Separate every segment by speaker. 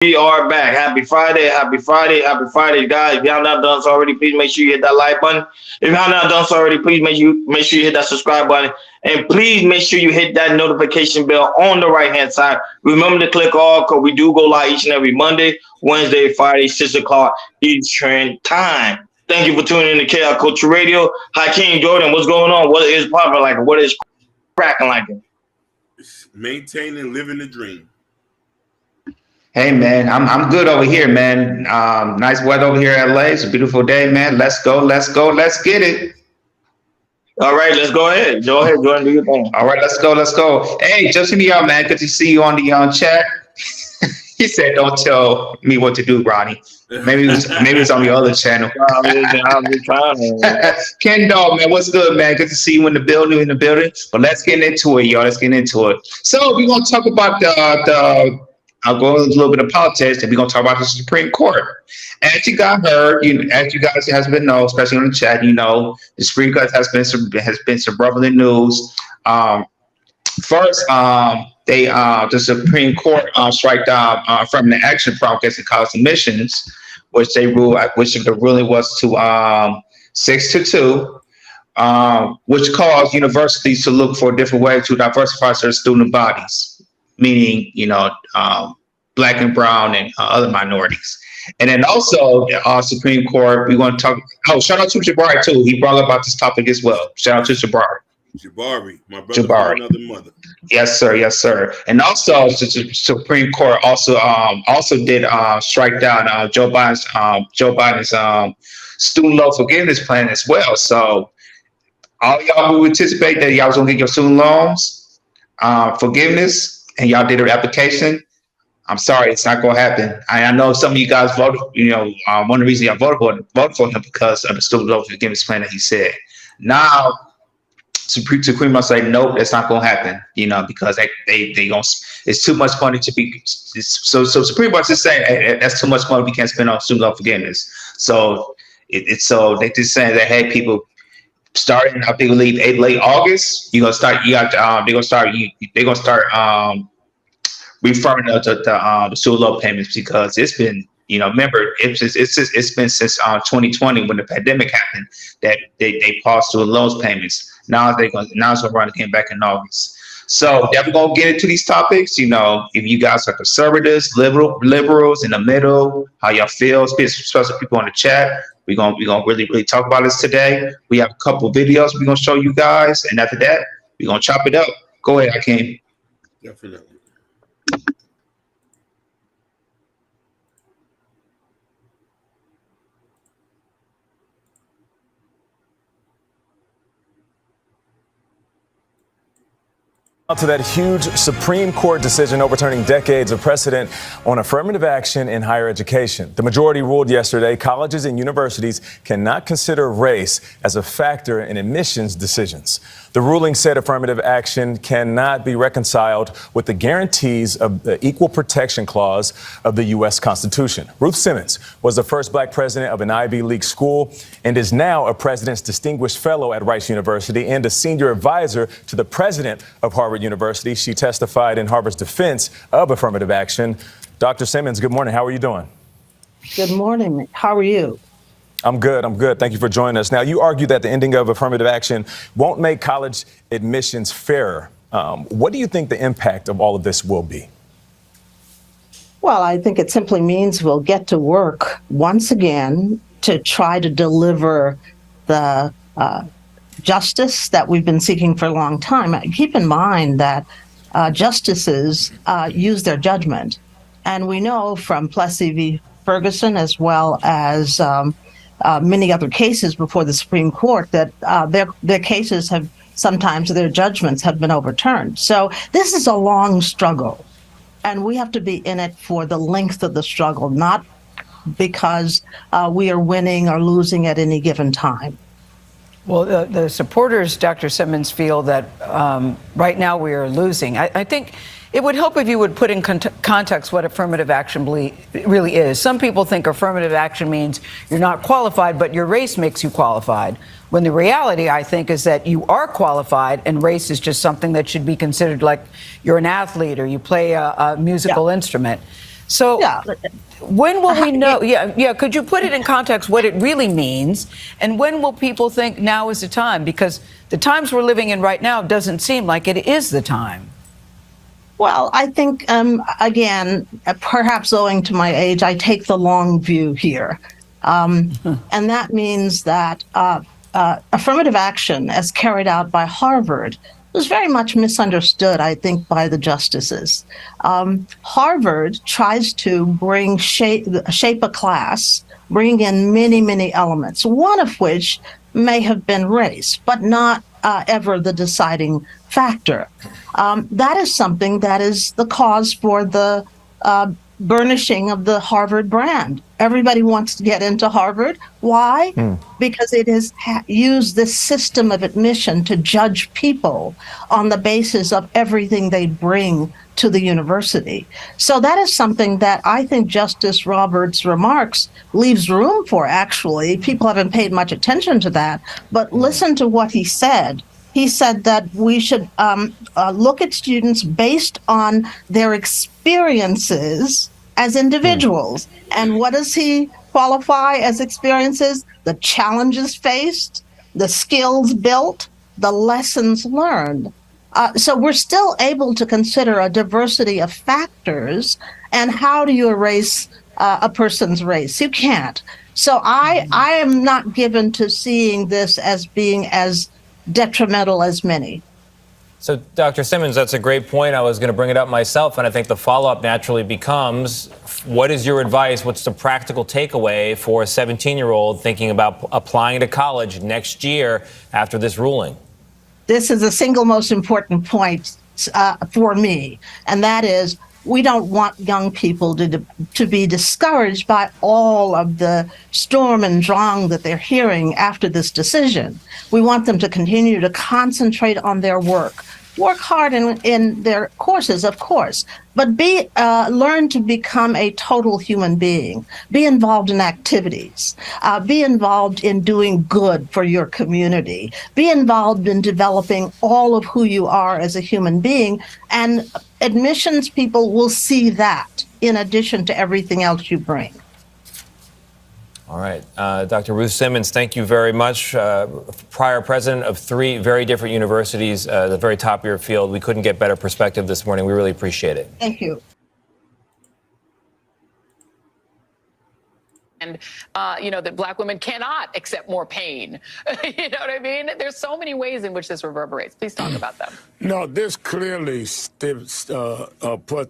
Speaker 1: We are back. Happy Friday, happy Friday, happy Friday, guys. If y'all not done so already, please make sure you hit that like button. If y'all not done so already, please make sure you hit that subscribe button. And please make sure you hit that notification bell on the right hand side. Remember to click all because we do go live each and every Monday, Wednesday, Friday, 6 o'clock Eastern time. Thank you for tuning in to KL Culture Radio. Hakeem Jordan, what's going on? What is popping like? What is cracking like?
Speaker 2: Maintaining, living the dream.
Speaker 3: Hey man, I'm good over here, man. Nice weather over here in LA. It's a beautiful day, man. Let's go, let's get it.
Speaker 1: All right, let's go ahead. Go ahead, Jordan, do your thing.
Speaker 3: All right, let's go. Hey, just me out, man. Good to see you on the chat. He said, "Don't tell me what to do, Ronnie." Maybe it's on the other channel.
Speaker 1: I'm just trying.
Speaker 3: Ken Dog, man, what's good, man? Good to see you in the building. But let's get into it, y'all. Let's get into it. So we're gonna talk about the. I'll go into a little bit of politics, and we're gonna talk about the Supreme Court. As you guys has been known, especially on the chat, the Supreme Court has been some relevant news. First, the Supreme Court struck down affirmative action for against college admissions, which they ruled, which the ruling was to 6-2, which caused universities to look for a different way to diversify their student bodies, meaning Black and brown and other minorities. And then also Supreme Court, we want to talk. Oh, shout out to Jabari too. He brought up about this topic as well. Shout out to Jabari, my brother from another mother. Yes, sir. And also, the Supreme Court also did strike down Joe Biden's student loan forgiveness plan as well. So all y'all who anticipate that y'all was gonna get your student loans forgiveness and y'all did an application, I'm sorry, it's not gonna happen. I know some of you guys voted. One of the reasons y'all voted for him because of the student loan forgiveness plan that he said. Now, Supreme Court say nope, that's not gonna happen. Because they gonna, it's too much money to be. So Supreme Court is saying hey, that's too much money we can't spend on student loan forgiveness. So so they just saying that hey, people, starting I believe late August, they're gonna start referring to the student loan payments because it's been, remember it's been since 2020 when the pandemic happened that they paused student loans payments. Now it's gonna run again back in August. So definitely gonna get into these topics. If you guys are conservatives, liberals in the middle, how y'all feel, especially people on the chat. We're gonna really talk about this today. We have a couple videos we're gonna show you guys, and after that, we're gonna chop it up. Go ahead, Hakeem.
Speaker 2: Definitely.
Speaker 4: To that huge Supreme Court decision overturning decades of precedent on affirmative action in higher education. The majority ruled yesterday colleges and universities cannot consider race as a factor in admissions decisions. The ruling said affirmative action cannot be reconciled with the guarantees of the Equal Protection Clause of the U.S. Constitution. Ruth Simmons was the first Black president of an Ivy League school and is now a President's Distinguished Fellow at Rice University and a senior advisor to the president of Harvard University. She testified in Harvard's defense of affirmative action. Dr. Simmons, good morning. How are you doing?
Speaker 5: Good morning. How are you?
Speaker 4: I'm good. Thank you for joining us. Now, you argue that the ending of affirmative action won't make college admissions fairer. What do you think the impact of all of this will be?
Speaker 5: Well, I think it simply means we'll get to work once again to try to deliver the justice that we've been seeking for a long time. Keep in mind that justices use their judgment. And we know from Plessy v. Ferguson, as well as many other cases before the Supreme Court, that their cases have sometimes their judgments have been overturned. So this is a long struggle, and we have to be in it for the length of the struggle, not because we are winning or losing at any given time.
Speaker 6: Well, the supporters, Dr. Simmons, feel that right now we are losing. I think it would help if you would put in context what affirmative action really is. Some people think affirmative action means you're not qualified, but your race makes you qualified. When the reality, I think, is that you are qualified and race is just something that should be considered like you're an athlete or you play a musical instrument. So
Speaker 5: Yeah.
Speaker 6: when will we know? Yeah. Could you put it in context what it really means? And when will people think now is the time? Because the times we're living in right now doesn't seem like it is the time.
Speaker 5: Well, I think, again, perhaps owing to my age, I take the long view here. And that means that affirmative action, as carried out by Harvard, was very much misunderstood, I think, by the justices. Harvard tries to shape a class, bring in many, many elements, one of which may have been race, but not ever the deciding factor. That is something that is the cause for the burnishing of the Harvard brand. Everybody wants to get into Harvard. Why? Because it has used this system of admission to judge people on the basis of everything they bring to the university. So that is something that I think Justice Roberts' remarks leaves room for, actually. People haven't paid much attention to that, but listen to what he said. He said that we should look at students based on their experiences as individuals. And what does he qualify as experiences? The challenges faced, the skills built, the lessons learned. So we're still able to consider a diversity of factors. And how do you erase a person's race? You can't. So I am not given to seeing this as being as detrimental as many.
Speaker 2: So, Dr. Simmons, that's a great point. I was going to bring it up myself, and I think the follow-up naturally becomes, what is your advice? What's the practical takeaway for a 17-year-old thinking about applying to college next year after this ruling?
Speaker 5: This is the single most important point for me, and that is we don't want young people to be discouraged by all of the storm and drang that they're hearing after this decision. We want them to continue to concentrate on their work hard in their courses, of course, but learn to become a total human being. Be involved in activities. Be involved in doing good for your community. Be involved in developing all of who you are as a human being. And admissions people will see that in addition to everything else you bring.
Speaker 2: All right. Dr. Ruth Simmons, thank you very much. Prior president of 3 very different universities, the very top of your field. We couldn't get better perspective this morning. We really appreciate it.
Speaker 5: Thank you.
Speaker 7: And, that Black women cannot accept more pain. You know what I mean? There's so many ways in which this reverberates. Please talk about them.
Speaker 8: No, this clearly puts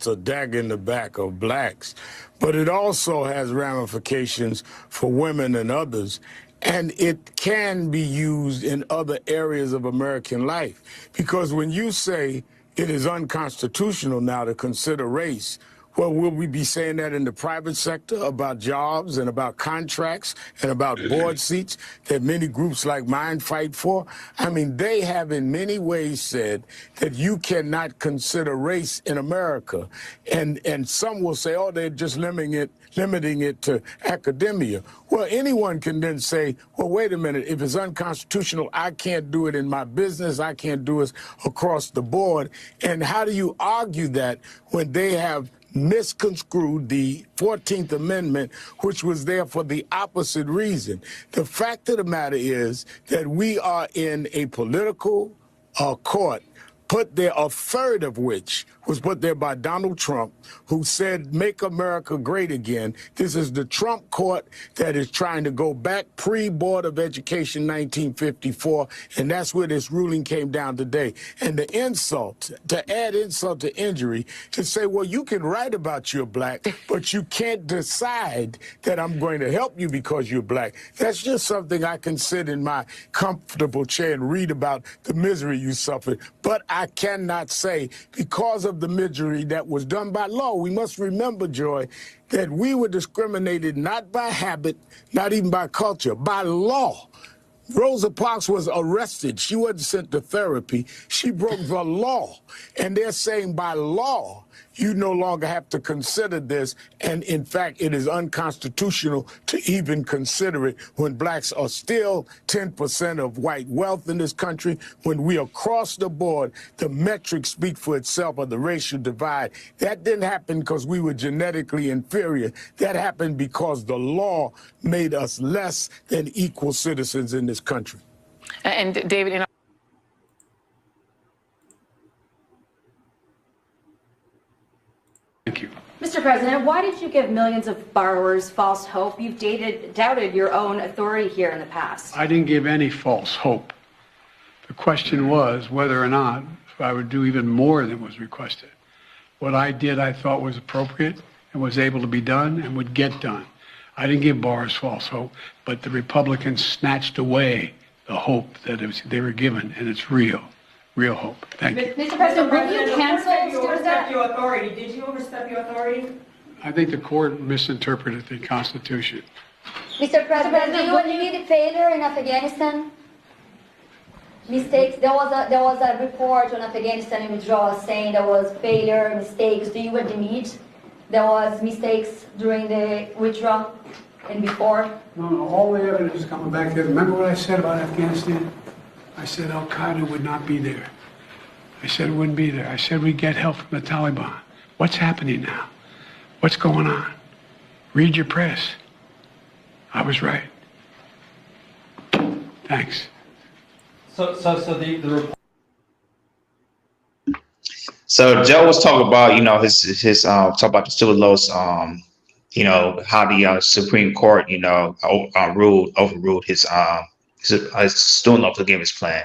Speaker 8: a dagger in the back of blacks, but it also has ramifications for women and others. And it can be used in other areas of American life. Because when you say it is unconstitutional now to consider race, well, will we be saying that in the private sector about jobs and about contracts and about board seats that many groups like mine fight for? I mean, they have in many ways said that you cannot consider race in America. And some will say, oh, they're just limiting it to academia. Well, anyone can then say, well, wait a minute, if it's unconstitutional, I can't do it in my business, I can't do it across the board. And how do you argue that when they have misconstrued the 14th Amendment, which was there for the opposite reason? The fact of the matter is that we are in a political court put there, a third of which was put there by Donald Trump, who said, make America great again. This is the Trump court that is trying to go back pre-Board of Education 1954, and that's where this ruling came down today. And the insult, to add insult to injury, to say, well, you can write about you're black, but you can't decide that I'm going to help you because you're black. That's just something I can sit in my comfortable chair and read about the misery you suffered. But I cannot say, because of the misery that was done by law. We must remember, Joy, that we were discriminated not by habit, not even by culture, by law. Rosa Parks was arrested. She wasn't sent to therapy. She broke the law. And they're saying by law you no longer have to consider this. And in fact, it is unconstitutional to even consider it when blacks are still 10% of white wealth in this country, when we across the board, the metrics speak for itself of the racial divide. That didn't happen because we were genetically inferior. That happened because the law made us less than equal citizens in this country.
Speaker 7: And David, you know,
Speaker 9: Thank you. Mr. President, why did you give millions of borrowers false hope? You've doubted your own authority here in the past.
Speaker 10: I didn't give any false hope. The question was whether or not I would do even more than was requested. What I did, I thought was appropriate and was able to be done and would get done. I didn't give borrowers false hope, but the Republicans snatched away the hope that they were given, and it's real hope. Thank you.
Speaker 9: Mr. President, when you canceled student debt?
Speaker 11: Your authority. Did you overstep your authority?
Speaker 10: I think the court misinterpreted the Constitution.
Speaker 12: Mr. President, do you admit failure in Afghanistan? Mistakes. There was a report on Afghanistan withdrawal saying there was failure, mistakes. Do you admit there was mistakes during the withdrawal and before?
Speaker 10: No, all the evidence is coming back there. Remember what I said about Afghanistan? I said Al-Qaeda would not be there. I said it wouldn't be there. I said we'd get help from the Taliban. What's happening now? What's going on? Read your press. I was right. Thanks.
Speaker 3: So Joe was talking about, his talk about the student loans, how the Supreme Court, overruled his student loan forgiveness plan.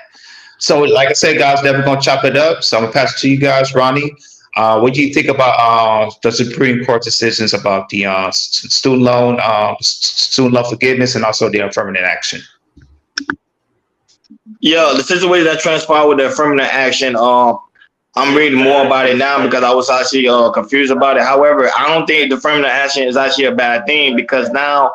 Speaker 3: So, like I said, guys, never gonna chop it up. So I'm gonna pass it to you guys, Ronnie. What do you think about the Supreme Court decisions about the student loan forgiveness and also the affirmative action?
Speaker 1: Yeah, the situation that transpired with the affirmative action, I'm reading more about it now because I was actually confused about it. However, I don't think the affirmative action is actually a bad thing because now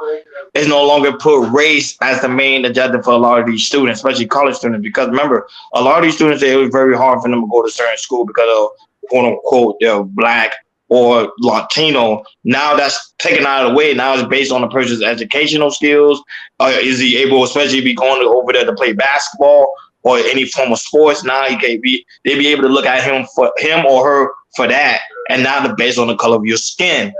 Speaker 1: it's no longer put race as the main agenda for a lot of these students, especially college students. Because remember, a lot of these students, it was very hard for them to go to certain school because of quote unquote they're black or Latino. Now that's taken out of the way. Now it's based on the person's educational skills. Is he able, especially be going over there to play basketball or any form of sports? Now they be able to look at him or her for that, and not based on the color of your skin.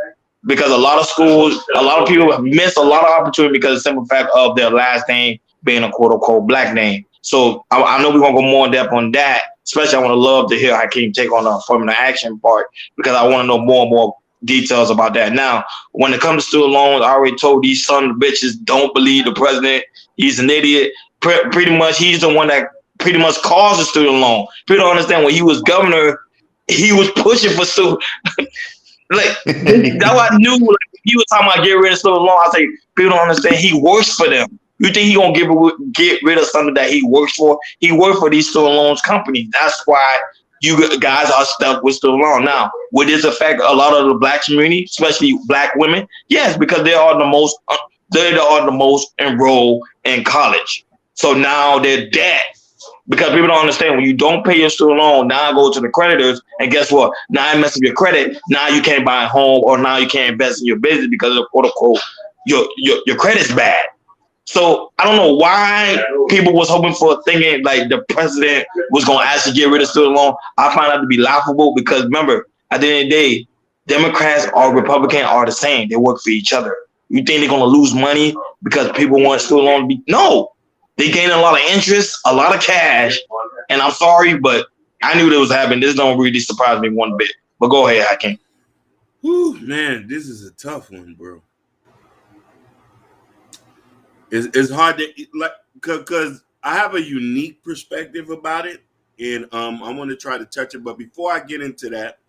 Speaker 1: Because a lot of schools, a lot of people have missed a lot of opportunity because of the simple fact of their last name being a quote unquote black name. So I know we're gonna go more in depth on that. Especially, I want to love to hear Hakeem take on the affirmative action part because I want to know more and more details about that. Now, when it comes to student loans, I already told these son of bitches don't believe the president. He's an idiot. Pretty much, he's the one that pretty much caused the student loan. People don't understand when he was governor, he was pushing for student. Like that's what I knew. Like, he was talking about get rid of student loan. I say people don't understand. He works for them. You think he gonna get rid of something that he works for? He worked for these student loans companies. That's why you guys are stuck with student loan. Now, would this affect a lot of the black community, especially black women? Yes, because they are the most enrolled in college. So now they're dead. Because people don't understand when you don't pay your student loan, now I go to the creditors, and guess what? Now I mess up your credit. Now you can't buy a home or now you can't invest in your business because of quote unquote your credit's bad. So I don't know why people was hoping for thinking like the president was gonna actually get rid of student loan. I find that to be laughable because remember, at the end of the day, Democrats or Republican are the same. They work for each other. You think they're gonna lose money because people want student loan to be no. They gain a lot of interest, a lot of cash, and I'm sorry, but I knew that was happening. This don't really surprise me one bit. But go ahead, Hakeem.
Speaker 13: Whew, man, this is a tough one, bro. It's hard to like because I have a unique perspective about it, and I want to try to touch it. But before I get into that,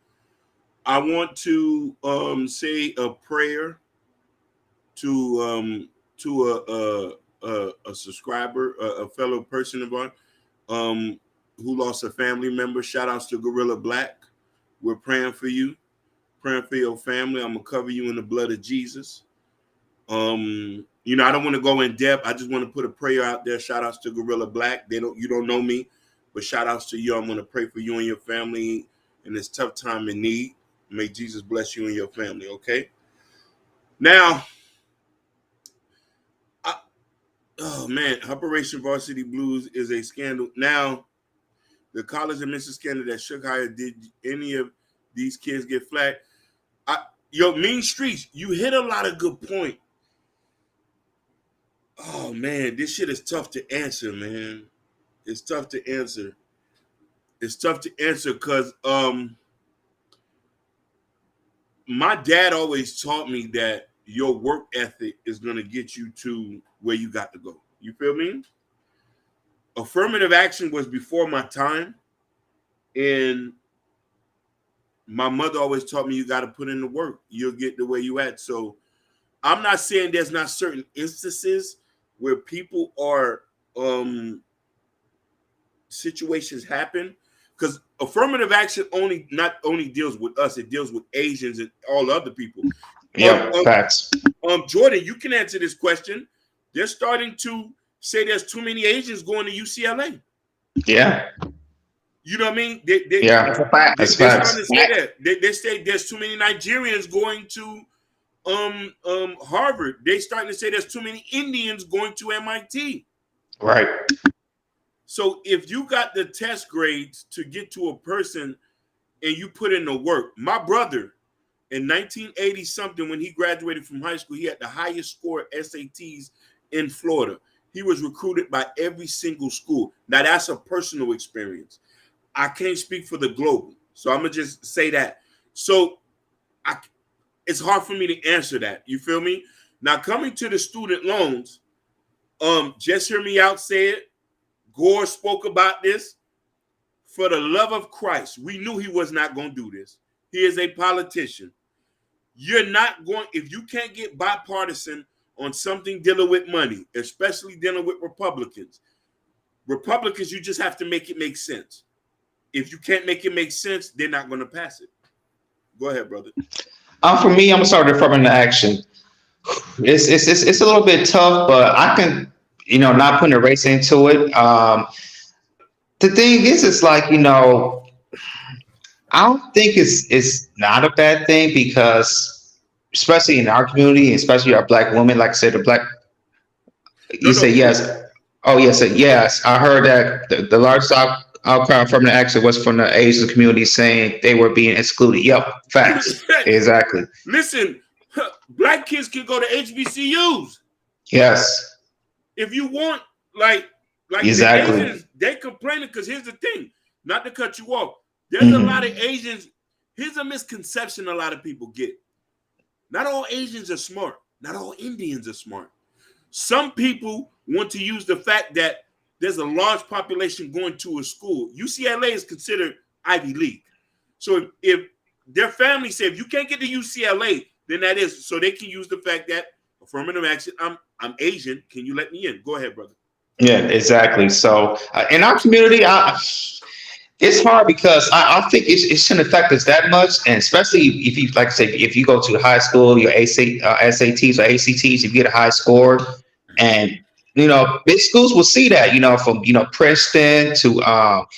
Speaker 13: I want to say a prayer to a subscriber, a fellow person of ours who lost a family member. Shout outs to Gorilla Black. We're praying for you, praying for your family. I'm gonna cover you in the blood of Jesus. I don't want to go in depth. I just want to put a prayer out there. Shout outs to Gorilla Black. You don't know me, but shout outs to you. I'm going to pray for you and your family in this tough time in need. May Jesus bless you and your family, okay? Now, oh man, Operation Varsity Blues is a scandal. Now, the college admission scandal that shook higher, did any of these kids get flagged? Yo, Mean Streets, you hit a lot of good point. Oh man, this shit is tough to answer, man. It's tough to answer. It's tough to answer because my dad always taught me that your work ethic is gonna get you to where you got to go. You feel me? Affirmative action was before my time, and my mother always taught me you got to put in the work. You'll get to where you at. So I'm not saying there's not certain instances where people are situations happen, because affirmative action not only deals with us, it deals with Asians and all other people.
Speaker 3: Yeah, facts.
Speaker 13: Jordan, you can answer this question. They're starting to say there's too many Asians going to UCLA.
Speaker 3: Yeah.
Speaker 13: You know what I mean?
Speaker 3: That's a fact. That's facts.
Speaker 13: They say there's too many Nigerians going to Harvard. They starting to say there's too many Indians going to MIT.
Speaker 3: Right.
Speaker 13: So if you got the test grades to get to a person and you put in the work, my brother in 1980 something, when he graduated from high school, he had the highest score at SATs in Florida. He was recruited by every single school. Now that's a personal experience. I can't speak for the global, so I'm gonna just say that. So it's hard for me to answer that. You feel me? Now coming to the student loans, just hear me out. Say it. Gore spoke about this. For the love of Christ, we knew he was not going to do this. He is a politician. You're not going, if you can't get bipartisan on something dealing with money, especially dealing with Republicans, you just have to make it make sense. If you can't make it make sense, they're not going to pass it. Go ahead, brother.
Speaker 3: For me, I'm gonna start affirmative action. It's a little bit tough, but I can, not putting a race into it. The thing is, it's like, I don't think it's not a bad thing, because especially in our community, especially our Black women, like I said, say yes. Oh, yes. I heard that the largest outcry from the action was from the Asian community saying they were being excluded. Yep, facts. Exactly.
Speaker 13: Listen, Black kids can go to HBCUs.
Speaker 3: Yes.
Speaker 13: If you want, like
Speaker 3: exactly.
Speaker 13: The Asians, they complaining because here's the thing, not to cut you off. There's a lot of Asians. Here's a misconception a lot of people get. Not all Asians are smart. Not all Indians are smart. Some people want to use the fact that there's a large population going to a school. UCLA is considered Ivy League. So if their family say, if you can't get to UCLA, then that is, so they can use the fact that affirmative action, I'm Asian, can you let me in? Go ahead, brother.
Speaker 3: Yeah, exactly. So in our community, it's hard because I think it shouldn't affect us that much. And especially if you, like I say, if you go to high school, your SATs or ACTs, if you get a high score, and big schools will see that, from, Princeton to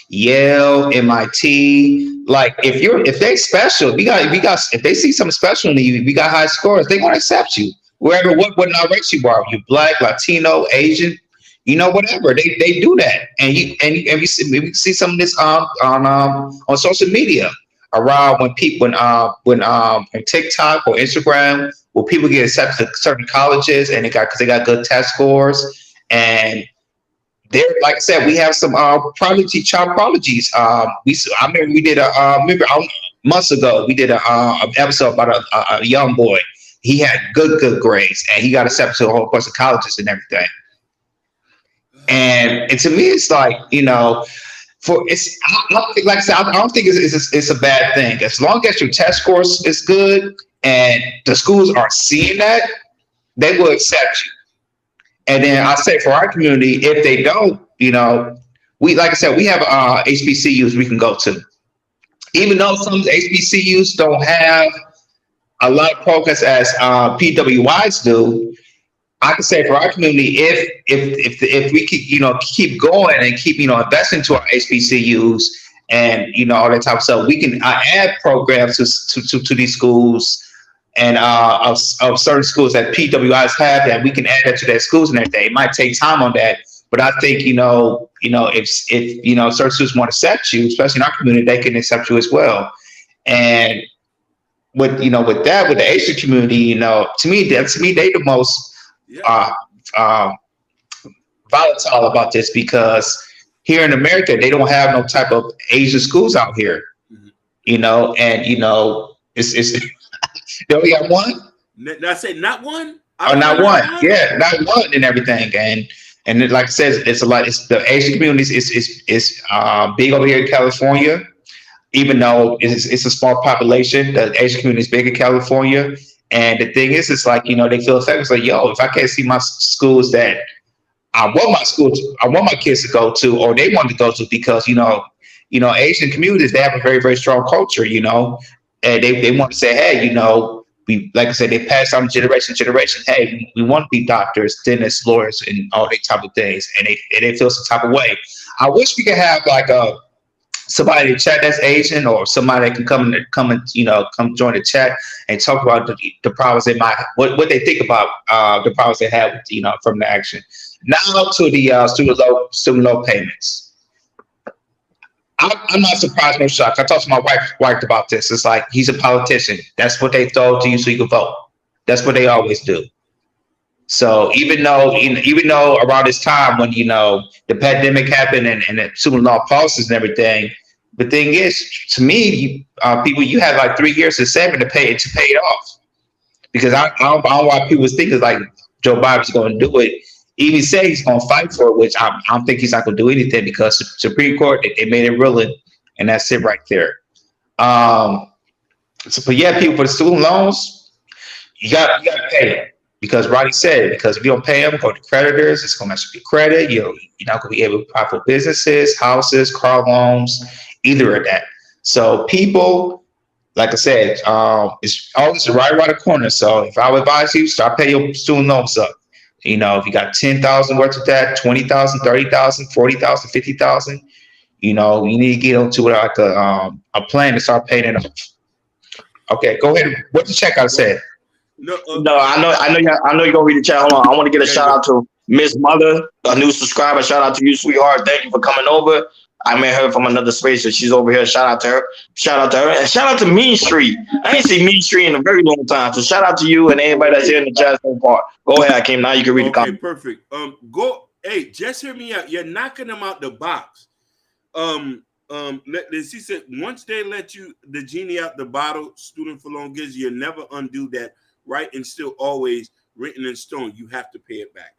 Speaker 3: Yale, MIT. Like if they special, if they see something special in you, we got high scores, they want to accept you wherever, what race you are. You Black, Latino, Asian, whatever. They do that. And we see some of this on social media around when TikTok or Instagram, where people get accepted to certain colleges and because they got good test scores. And there, like I said, we have some child prodigies. I remember we did months ago, we did an episode about a young boy. He had good grades, and he got accepted to a whole bunch of colleges and everything. And to me, it's like, like I said, I don't think it's a bad thing. As long as your test scores is good and the schools are seeing that, they will accept you. And then I say for our community, if they don't, we, like I said, we have HBCUs we can go to. Even though some HBCUs don't have a lot of programs as PWIs do, I can say for our community, if we keep going and keep investing to our HBCUs and all that type of stuff. We can add programs to these schools, and of certain schools that PWIs have, that we can add that to their schools and everything. It might take time on that, but I think if certain schools want to accept you, especially in our community, they can accept you as well. And with the Asian community, to me they the most volatile about this, because here in America they don't have no type of Asian schools out here, it's they only got one.
Speaker 13: I said not one.
Speaker 3: Oh, not one. Yeah, not one and everything. And like I said, it's a lot. It's the Asian community is big over here in California, even though it's a small population. The Asian community is big in California. And the thing is, it's like, they feel affected. It's like, yo, if I can't see my schools that I want my kids to go to, or they want to go to, because Asian communities, they have a very, very strong culture, and they want to say, hey, we, like I said, they pass on generation to generation. Hey, we want to be doctors, dentists, lawyers, and all that type of things, and they feel some type of way. I wish we could have like somebody in the chat that's Asian, or somebody that can come and join the chat and talk about the problems they might, what they think about the problems they have with, from the action. Now to the student loan payments. I'm not surprised, no shock. I talked to my wife about this. It's like, he's a politician. That's what they throw to you so you can vote. That's what they always do. So even though around this time when the pandemic happened and the student loan policies and everything, the thing is, to me, people, you have like 3 years to save to pay it off. Because I don't know why people think it's like Joe Biden's going to do it. Even say he's going to fight for it, which I don't think he's not going to do anything, because the Supreme Court, they made it ruling, and that's it right there. But yeah, people, for the student loans, you got to pay them, because Roddy said, because if you don't pay them, go to creditors, it's going to mess up your credit. You're not going to be able to apply for businesses, houses, car loans, either of that. So people, like I said, it's always right around the corner. So if I would advise you, start paying your student loans up. If you got 10,000 worth of that, 20,000, 30,000, 40,000, 50,000, you need to get onto like a plan to start paying it off. Okay, go ahead. What the checkout said?
Speaker 1: No, I know you're gonna read the chat. Hold on, I want to get a shout out to Miss Mother, a new subscriber. Shout out to you, sweetheart. Thank you for coming over. I met her from another space, so she's over here. Shout out to her. Shout out to her, and shout out to Mean Street. I ain't seen Mean Street in a very long time, so shout out to you and anybody that's here in the chat so far. Go ahead, Hakeem. Now you can read the comment.
Speaker 13: Perfect. Hey, just hear me out. You're knocking them out the box. She said once they let you the genie out the bottle, student for loan gives, you never undo that, right? And still always written in stone. You have to pay it back.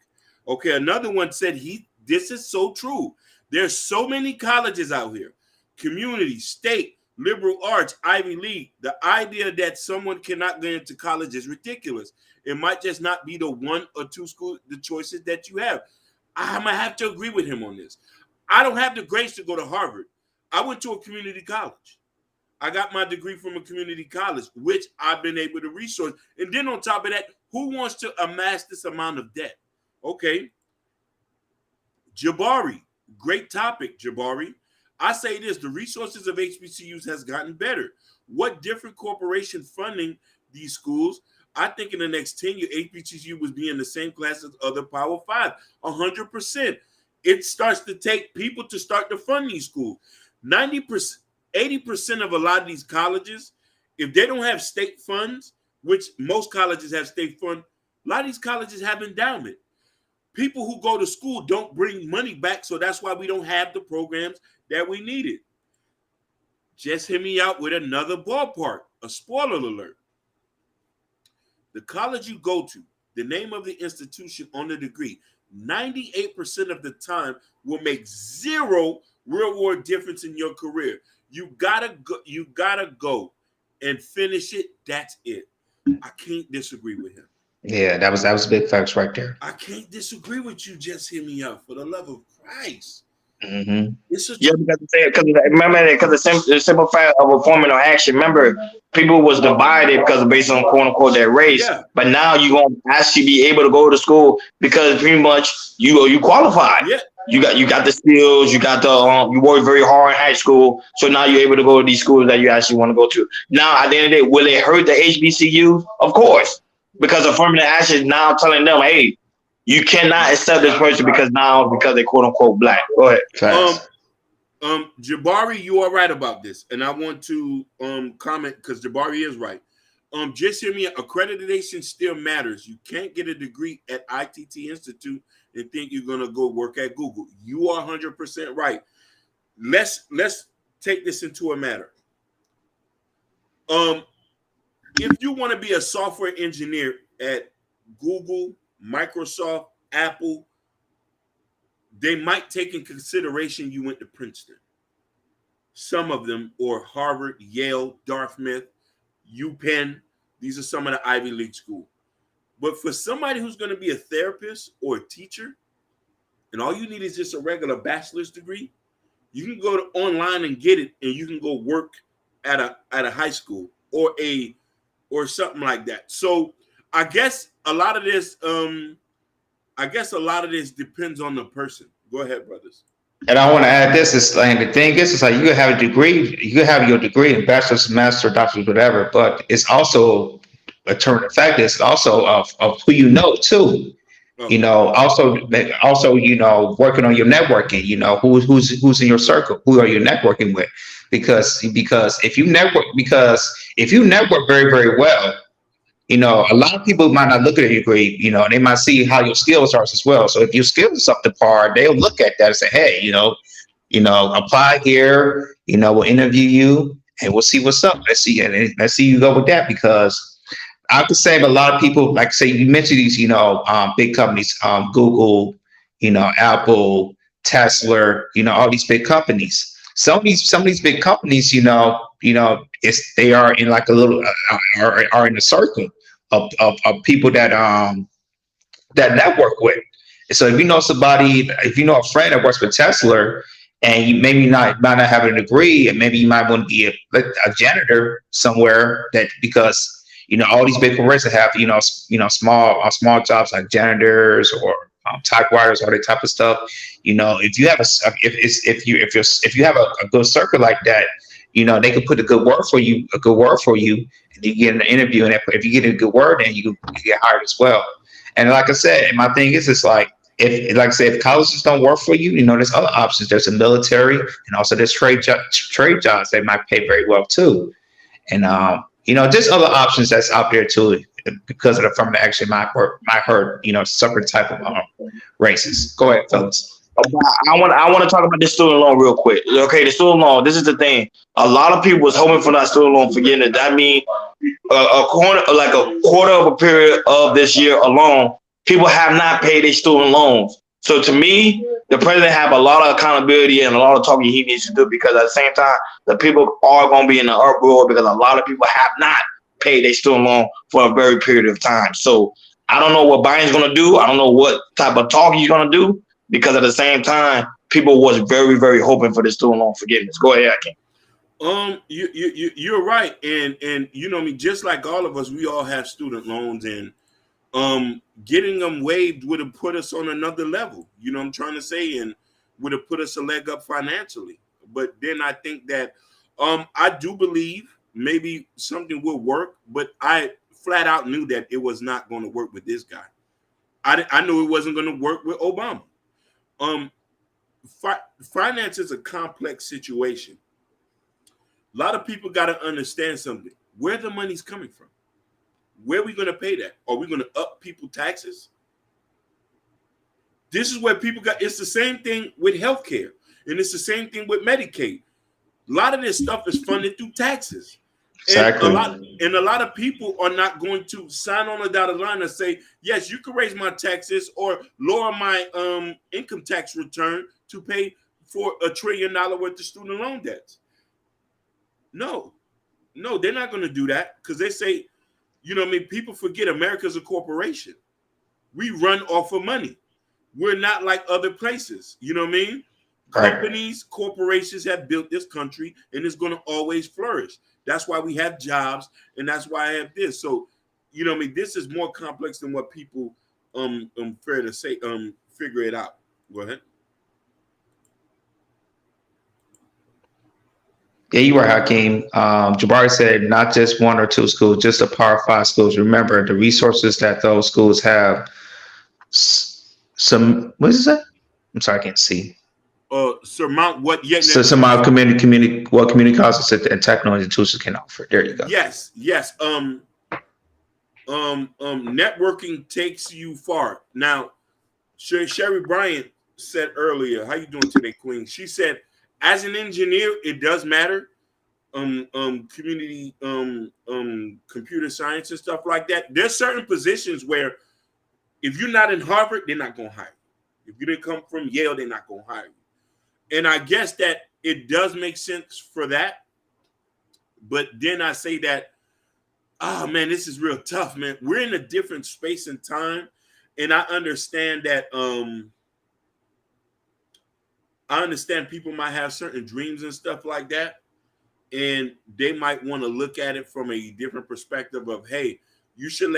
Speaker 13: Okay. Another one said this is so true. There's so many colleges out here, community, state, liberal arts, Ivy League. The idea that someone cannot get into college is ridiculous. It might just not be the one or two schools, the choices that you have. I'm going to have to agree with him on this. I don't have the grades to go to Harvard. I went to a community college. I got my degree from a community college, which I've been able to resource. And then on top of that, who wants to amass this amount of debt? Okay. Jabari. Great topic, Jabari. I say this, the resources of HBCUs has gotten better. What different corporation funding these schools? I think in the next 10 years, HBCU was be in the same class as other Power 5, 100%. It starts to take people to start to fund these schools. 90%, 80% of a lot of these colleges, if they don't have state funds, which most colleges have state fund, a lot of these colleges have endowment. People who go to school don't bring money back, so that's why we don't have the programs that we needed. Just hear me out with another ballpark, a spoiler alert. The college you go to, the name of the institution on the degree, 98% of the time will make zero real-world difference in your career. You gotta go and finish it. That's it. I can't disagree with him.
Speaker 3: Yeah, that was big facts right there.
Speaker 13: I can't disagree with you. Just hear me out, for the love of Christ.
Speaker 3: Mm-hmm.
Speaker 1: Because the simple fact of reforming or action. Remember, people was divided because based on quote unquote their race.
Speaker 13: Yeah.
Speaker 1: But now you're gonna actually be able to go to school because pretty much you qualified.
Speaker 13: Yeah,
Speaker 1: You got the skills, you got the you worked very hard in high school, so now you're able to go to these schools that you actually want to go to. Now, at the end of the day, will it hurt the HBCUs? Of course, because affirmative action is now telling them, hey, you cannot accept this person because they quote unquote black. Go ahead.
Speaker 3: Facts.
Speaker 13: Jabari, you are right about this, and I want to comment because Jabari is right. Just hear me. Accreditation still matters. You can't get a degree at ITT Institute and think you're gonna go work at Google. You are 100% right. Let's take this into a matter. If you want to be a software engineer at Google, Microsoft, Apple, they might take in consideration you went to Princeton. Some of them, or Harvard, Yale, Dartmouth, UPenn. These are some of the Ivy League schools. But for somebody who's going to be a therapist or a teacher, and all you need is just a regular bachelor's degree, you can go online and get it, and you can go work at a high school or something like that. So I guess a lot of this depends on the person. Go ahead, brothers.
Speaker 3: And I want to add this: is like the thing is like you can have a degree, you can have your degree in bachelor's, master, doctorate, whatever. But it's also a turn of fact. It's also of who you know too. You know, also you know, working on your networking. You know, who's in your circle, who are you networking with? Because if you network very, very well, you know, a lot of people might not look at your degree, you know, they might see how your skills are as well. So if your skills are up to par, they'll look at that and say, hey, you know, apply here, you know, we'll interview you and we'll see what's up. Let's see you go with that, because I could say a lot of people, like say you mentioned these, you know, big companies, Google, you know, Apple, Tesla, you know, all these big companies. Some of these big companies, you know, they are in like a little are in a circle of people that network with. So if you know somebody, if you know a friend that works for Tesla, and you might not have a degree, and maybe you might want to be a janitor somewhere, that because you know all these big corporations have small jobs like janitors or typewriters, all that type of stuff. You know, if you have if you have a good circle like that, you know, they could put a good word for you, and you get an interview, and if you get a good word, then you get hired as well. And like I said, my thing is, it's like if colleges don't work for you, you know, there's other options. There's the military, and also there's trade jobs that might pay very well too. And you know, there's other options that's out there too, because of the affirmative action might hurt, you know, separate type of races. Go ahead, fellas.
Speaker 1: I want to talk about this student loan real quick. Okay, the student loan. This is the thing. A lot of people was hoping for that student loan forgiveness. That means a quarter of a period of this year alone, people have not paid their student loans. So to me, the president have a lot of accountability and a lot of talking he needs to do, because at the same time, the people are going to be in the uproar because a lot of people have not paid their student loan for a very period of time. So I don't know what Biden's going to do. I don't know what type of talk he's going to do, because at the same time, people was very, very hoping for the student loan forgiveness. Go ahead, Akin.
Speaker 13: You're right, and you know me, just like all of us, we all have student loans, and getting them waived would have put us on another level. You know what I'm trying to say, and would have put us a leg up financially. But then I think that I do believe maybe something will work, but I flat out knew that it was not going to work with this guy. I knew it wasn't going to work with Obama. Finance is a complex situation. A lot of people got to understand something. Where the money's coming from? Where are we going to pay that? Are we going to up people taxes? This is where people got. It's the same thing with healthcare, and it's the same thing with Medicaid. A lot of this stuff is funded through taxes.
Speaker 3: Exactly.
Speaker 13: And a lot of people are not going to sign on a dotted line and say, yes, you can raise my taxes or lower my income tax return to pay for $1 trillion worth of student loan debts. No, they're not going to do that, because they say, you know what I mean? People forget America's a corporation. We run off of money. We're not like other places. You know what I mean? Right. Companies, corporations have built this country, and it's going to always flourish. That's why we have jobs, and that's why I have this. So, you know what I mean? This is more complex than what people fair to say, figure it out. Go ahead.
Speaker 3: Yeah, you were Hakeem. Jabari said not just one or two schools, just the Power 5 schools. Remember the resources that those schools have. Some what is that? I'm sorry, I can't see.
Speaker 13: Surmount what yet.
Speaker 3: So some community colleges and technical institutions can offer. There you go.
Speaker 13: Yes. Networking takes you far. Now, Sherry Bryant said earlier, how you doing today, Queen? She said, as an engineer, it does matter. Community, computer science and stuff like that. There's certain positions where if you're not in Harvard, they're not going to hire you. If you didn't come from Yale, they're not going to hire you. And I guess that it does make sense for that. But then I say that, oh man, this is real tough, man. We're in a different space and time. And I understand that people might have certain dreams and stuff like that. And they might want to look at it from a different perspective of, hey, you should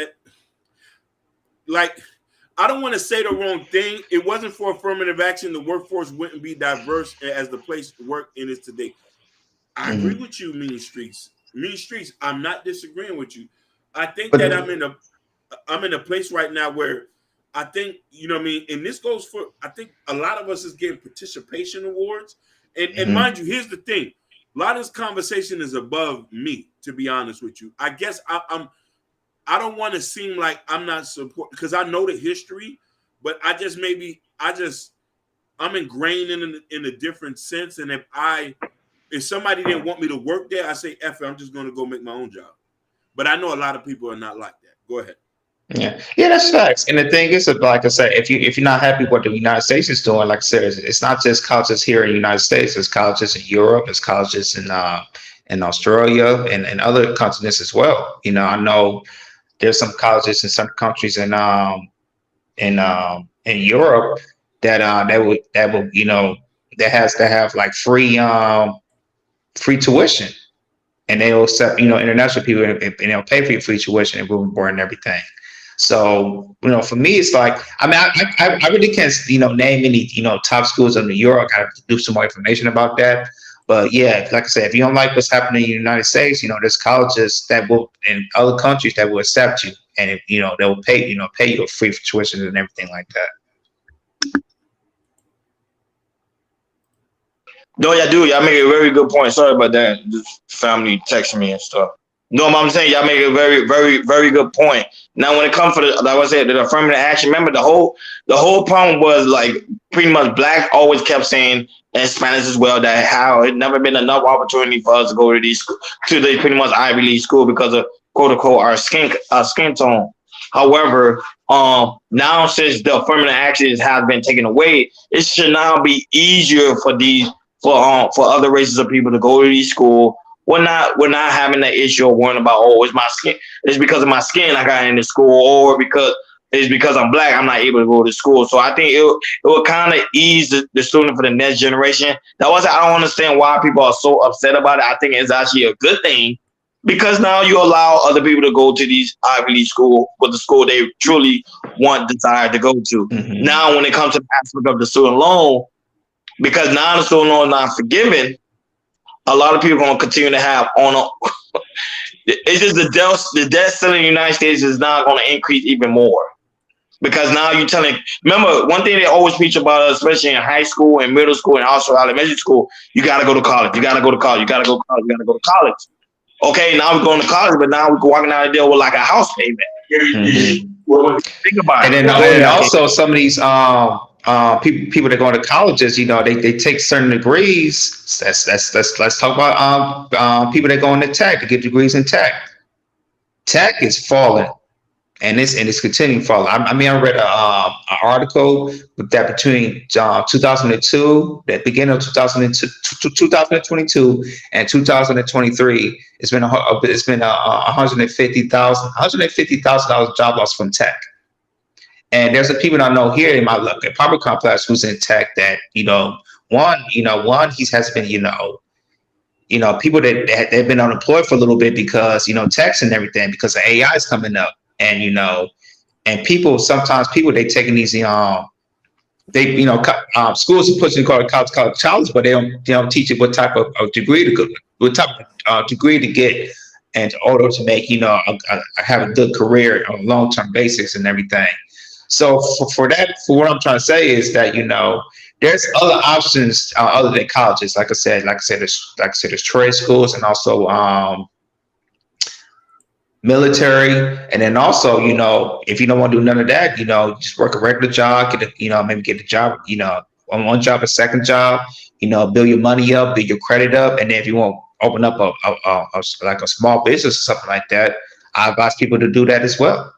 Speaker 13: I don't want to say the wrong thing. It wasn't for affirmative action, the workforce wouldn't be diverse as the place to work in is today. I agree with you, Mean Streets. Mean Streets, I'm not disagreeing with you. I think that I'm in a place right now where I think, you know what I mean, and this goes for, I think a lot of us is getting participation awards. And mind you, here's the thing. A lot of this conversation is above me, to be honest with you. I guess I don't want to seem like I'm not support because I know the history, but I'm ingrained in a different sense. And if somebody didn't want me to work there, I say, F it, I'm just going to go make my own job. But I know a lot of people are not like that. Go ahead.
Speaker 3: Yeah, that's facts. And the thing is, like I said, if you're not happy with what the United States is doing, like I said, it's not just colleges here in the United States. It's colleges in Europe. It's colleges in Australia and other continents as well. You know, I know there's some colleges in some countries in Europe that will you know that has to have like free tuition, and they will accept international people and they'll pay for your free tuition and room and board and everything. So, for me, it's like, I mean, I really can't, name any, top schools in New York. I have to do some more information about that. But yeah, like I said, if you don't like what's happening in the United States, there's colleges that will, in other countries that will accept you. And, they will pay you a free tuition and everything like that.
Speaker 1: No, y'all do. Y'all make a very good point. Sorry about that. This family texting me and stuff. No, I'm saying y'all make a very, very, very good point. Now, when it comes to like I said, the affirmative action, remember the whole problem was like pretty much black always kept saying, and Spanish as well, that how it never been enough opportunity for us to go to the pretty much Ivy League school because of quote unquote our skin tone. However, now since the affirmative action has been taken away, it should now be easier for other races of people to go to these schools. We're not having that issue of worrying about, it's my skin. It's because of my skin I got into school, or because I'm black, I'm not able to go to school. So I think it will kind of ease the student for the next generation. I don't understand why people are so upset about it. I think it's actually a good thing because now you allow other people to go to these Ivy League school with the school they truly desire to go to. Mm-hmm. Now, when it comes to the aspect of the student loan, because now the student loan is not forgiven, a lot of people are going to continue to have it's just the debt ceiling in the United States is not going to increase even more. Because now remember, one thing they always preach about, especially in high school and middle school and also elementary school, you got to go to college. You got to go to college. You got to go to college. You got to go to college. Okay, now we're going to college, but now we're walking out of there with like a house payment. Mm-hmm. Think about it.
Speaker 3: And then also some of these people that go to colleges, they take certain degrees. Let's talk about people that go into tech to get degrees in tech. Tech is falling, and it's continuing to fall. I read an article that between 2002, the beginning of 2022 and 2023, it's been $150,000 job loss from tech. And there's some people I know here in my apartment complex who's in tech that, one, he has been, people that they've been unemployed for a little bit because, techs and everything, because the AI is coming up. And, and sometimes people, they taking these, schools are pushing college, but they don't teach you what type of degree to what type of degree to get in order to make, have a good career on a long-term basis and everything. So for that, for what I'm trying to say is that, there's other options other than colleges. There's trade schools and also military, and then also, if you don't want to do none of that, just work a regular job, maybe get a job, on one job, a second job, build your money up, build your credit up, and then if you want to open up like a small business or something like that, I advise people to do that as well.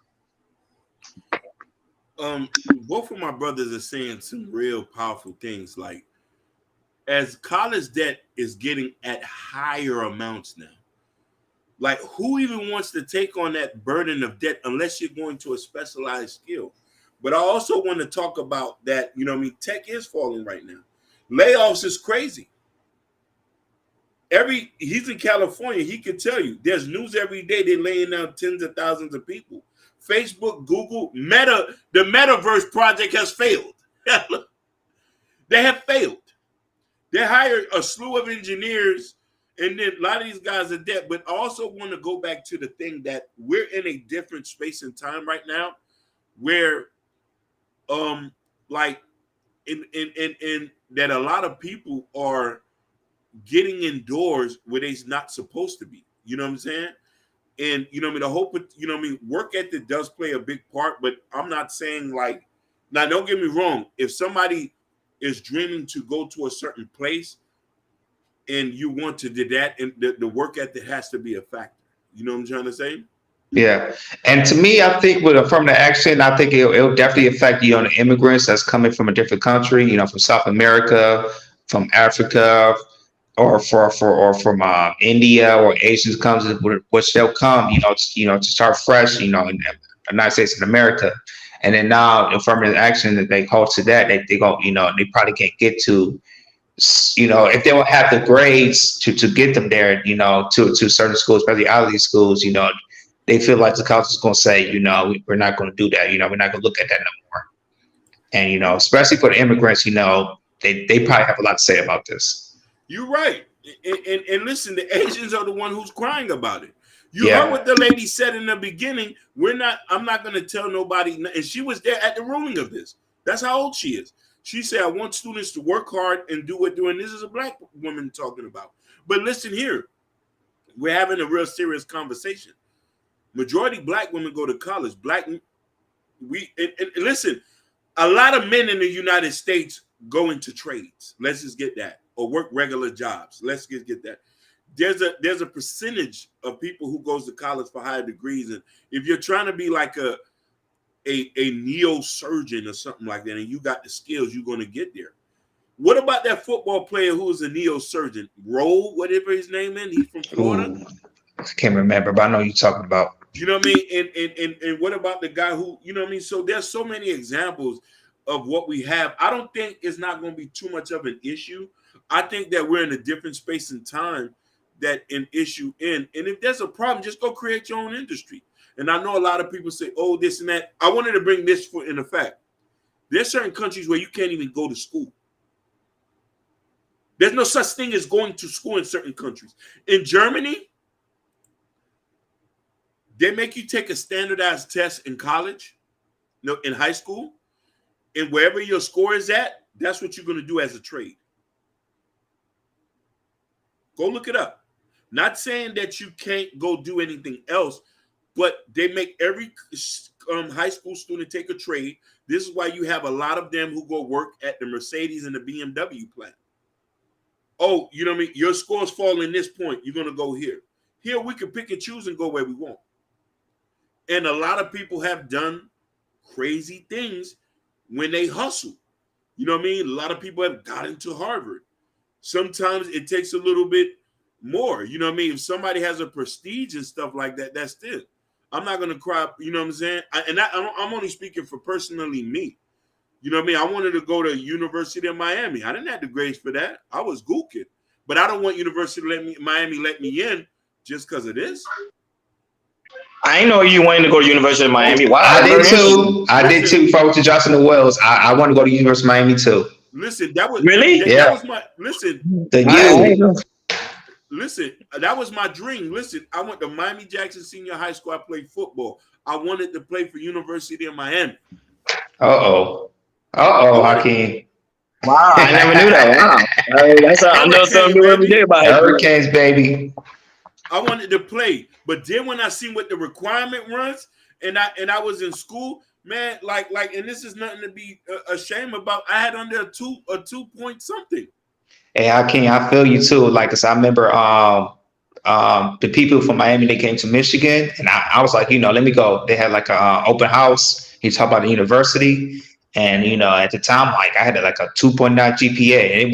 Speaker 13: Both of my brothers are saying some real powerful things. Like, as college debt is getting at higher amounts now, like, who even wants to take on that burden of debt unless you're going to a specialized skill? But I also want to talk about that, tech is falling right now. Layoffs is crazy. He's in California. He could tell you there's news every day. They're laying down tens of thousands of people. Facebook, Google, Meta, the Metaverse project has failed. They have failed. They hired a slew of engineers, and then a lot of these guys are dead. But I also want to go back to the thing that we're in a different space and time right now, where, like, in that a lot of people are getting indoors where they're not supposed to be. You know what I'm saying? And, the hope, work ethic does play a big part, but I'm not saying, like, now don't get me wrong. If somebody is dreaming to go to a certain place and you want to do that, and the work ethic has to be a factor. You know what I'm trying to say?
Speaker 3: Yeah. And to me, I think with affirmative action, I think it'll definitely affect, the immigrants that's coming from a different country, from South America, from Africa, or from India or Asians comes, which they'll come, to start fresh, in the United States and America. And then now affirmative action that they hold to that, they go, they probably can't get to, if they don't have the grades to get them there, to certain schools, especially out of these schools, they feel like the college is going to say, we're not going to do that. We're not going to look at that no more. And, especially for the immigrants, they probably have a lot to say about this.
Speaker 13: You're right. And listen, the Asians are the one who's crying about it. You heard what the lady said in the beginning. I'm not going to tell nobody. And she was there at the ruling of this. That's how old she is. She said, I want students to work hard and do what they're doing. This is a black woman talking about. But listen here. We're having a real serious conversation. Majority black women go to college. Listen, a lot of men in the United States go into trades. Let's just get that. Or work regular jobs. Let's just get that. There's a percentage of people who goes to college for higher degrees. And if you're trying to be like a neosurgeon or something like that, and you got the skills, you're going to get there. What about that football player who is a neosurgeon? Rowe, whatever his name is, he's from Florida.
Speaker 3: Ooh, I can't remember, but I know you're talking about.
Speaker 13: You know what I mean? And what about the guy who, you know what I mean? So there's so many examples of what we have. I don't think it's not going to be too much of an issue. I think that we're in a different space and time that an issue in. And if there's a problem, just go create your own industry. And I know a lot of people say, oh, this and that. I wanted to bring this in effect. There's certain countries where you can't even go to school. There's no such thing as going to school in certain countries. In Germany, they make you take a standardized test in college, in high school, and wherever your score is at, that's what you're going to do as a trade. Go look it up. Not saying that you can't go do anything else, but they make every high school student take a trade. This is why you have a lot of them who go work at the Mercedes and the BMW plant. Oh, you know what I mean? Your scores fall in this point. You're going to go here. Here we can pick and choose and go where we want. And a lot of people have done crazy things when they hustle. You know what I mean? A lot of people have got into Harvard. Sometimes it takes a little bit more. You know what I mean? If somebody has a prestige and stuff like that, that's it. I'm not going to cry. You know what I'm saying? I'm only speaking for personally me. You know what I mean? I wanted to go to University of Miami. I didn't have the grades for that. I was gooking. But I don't want University of Miami let me in just because of this.
Speaker 1: I ain't know you wanted to go to University of Miami. Wow,
Speaker 3: I did too. I did too. Before I went to Johnson and Wells, I want to go to University of Miami too.
Speaker 13: Listen, that was
Speaker 1: really.
Speaker 13: That was my listen.
Speaker 3: The
Speaker 13: listen, that was my dream. Listen, I went to Miami Jackson Senior High School. I played football. I wanted to play for University of Miami. I
Speaker 3: Hakeem.
Speaker 1: Wow, I never knew that. Wow, I know something new every day about
Speaker 3: Hurricanes, baby.
Speaker 13: I wanted to play, but then when I seen what the requirement was, and I was in school, man, like, and this is nothing to be ashamed about. I had under a 2 point something.
Speaker 3: Hey, Hakeem, I feel you too. Like, 'cause I remember the people from Miami, they came to Michigan, and I was like, let me go. They had like a open house. He talked about the university, and at the time, like I had like a 2.9 GPA, and they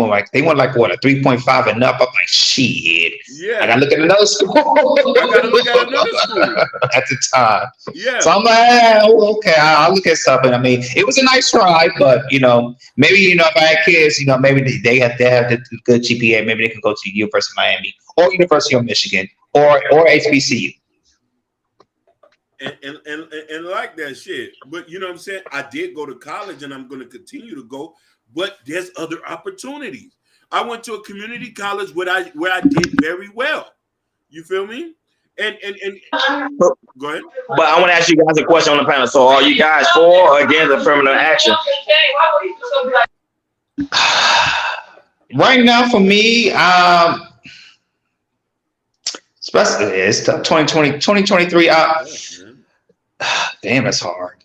Speaker 3: went like what, a 3.5 and up. I'm like, shit.
Speaker 13: Yeah,
Speaker 3: I gotta look at another school.
Speaker 13: I gotta look at another school
Speaker 3: at the time.
Speaker 13: Yeah.
Speaker 3: So I'm like, okay, I'll look at stuff. And I mean, it was a nice try, but maybe if I had kids, maybe they have the good GPA. Maybe they can go to University of Miami or University of Michigan or HBCU.
Speaker 13: And like that shit. But you know what I'm saying? I did go to college and I'm going to continue to go, but there's other opportunities. I went to a community college where I did very well. You feel me? And go ahead.
Speaker 1: But I want to ask you guys a question on the panel. So are you guys for or against affirmative action?
Speaker 3: Right now for me, especially it's 2020, 2023. Damn, it's hard.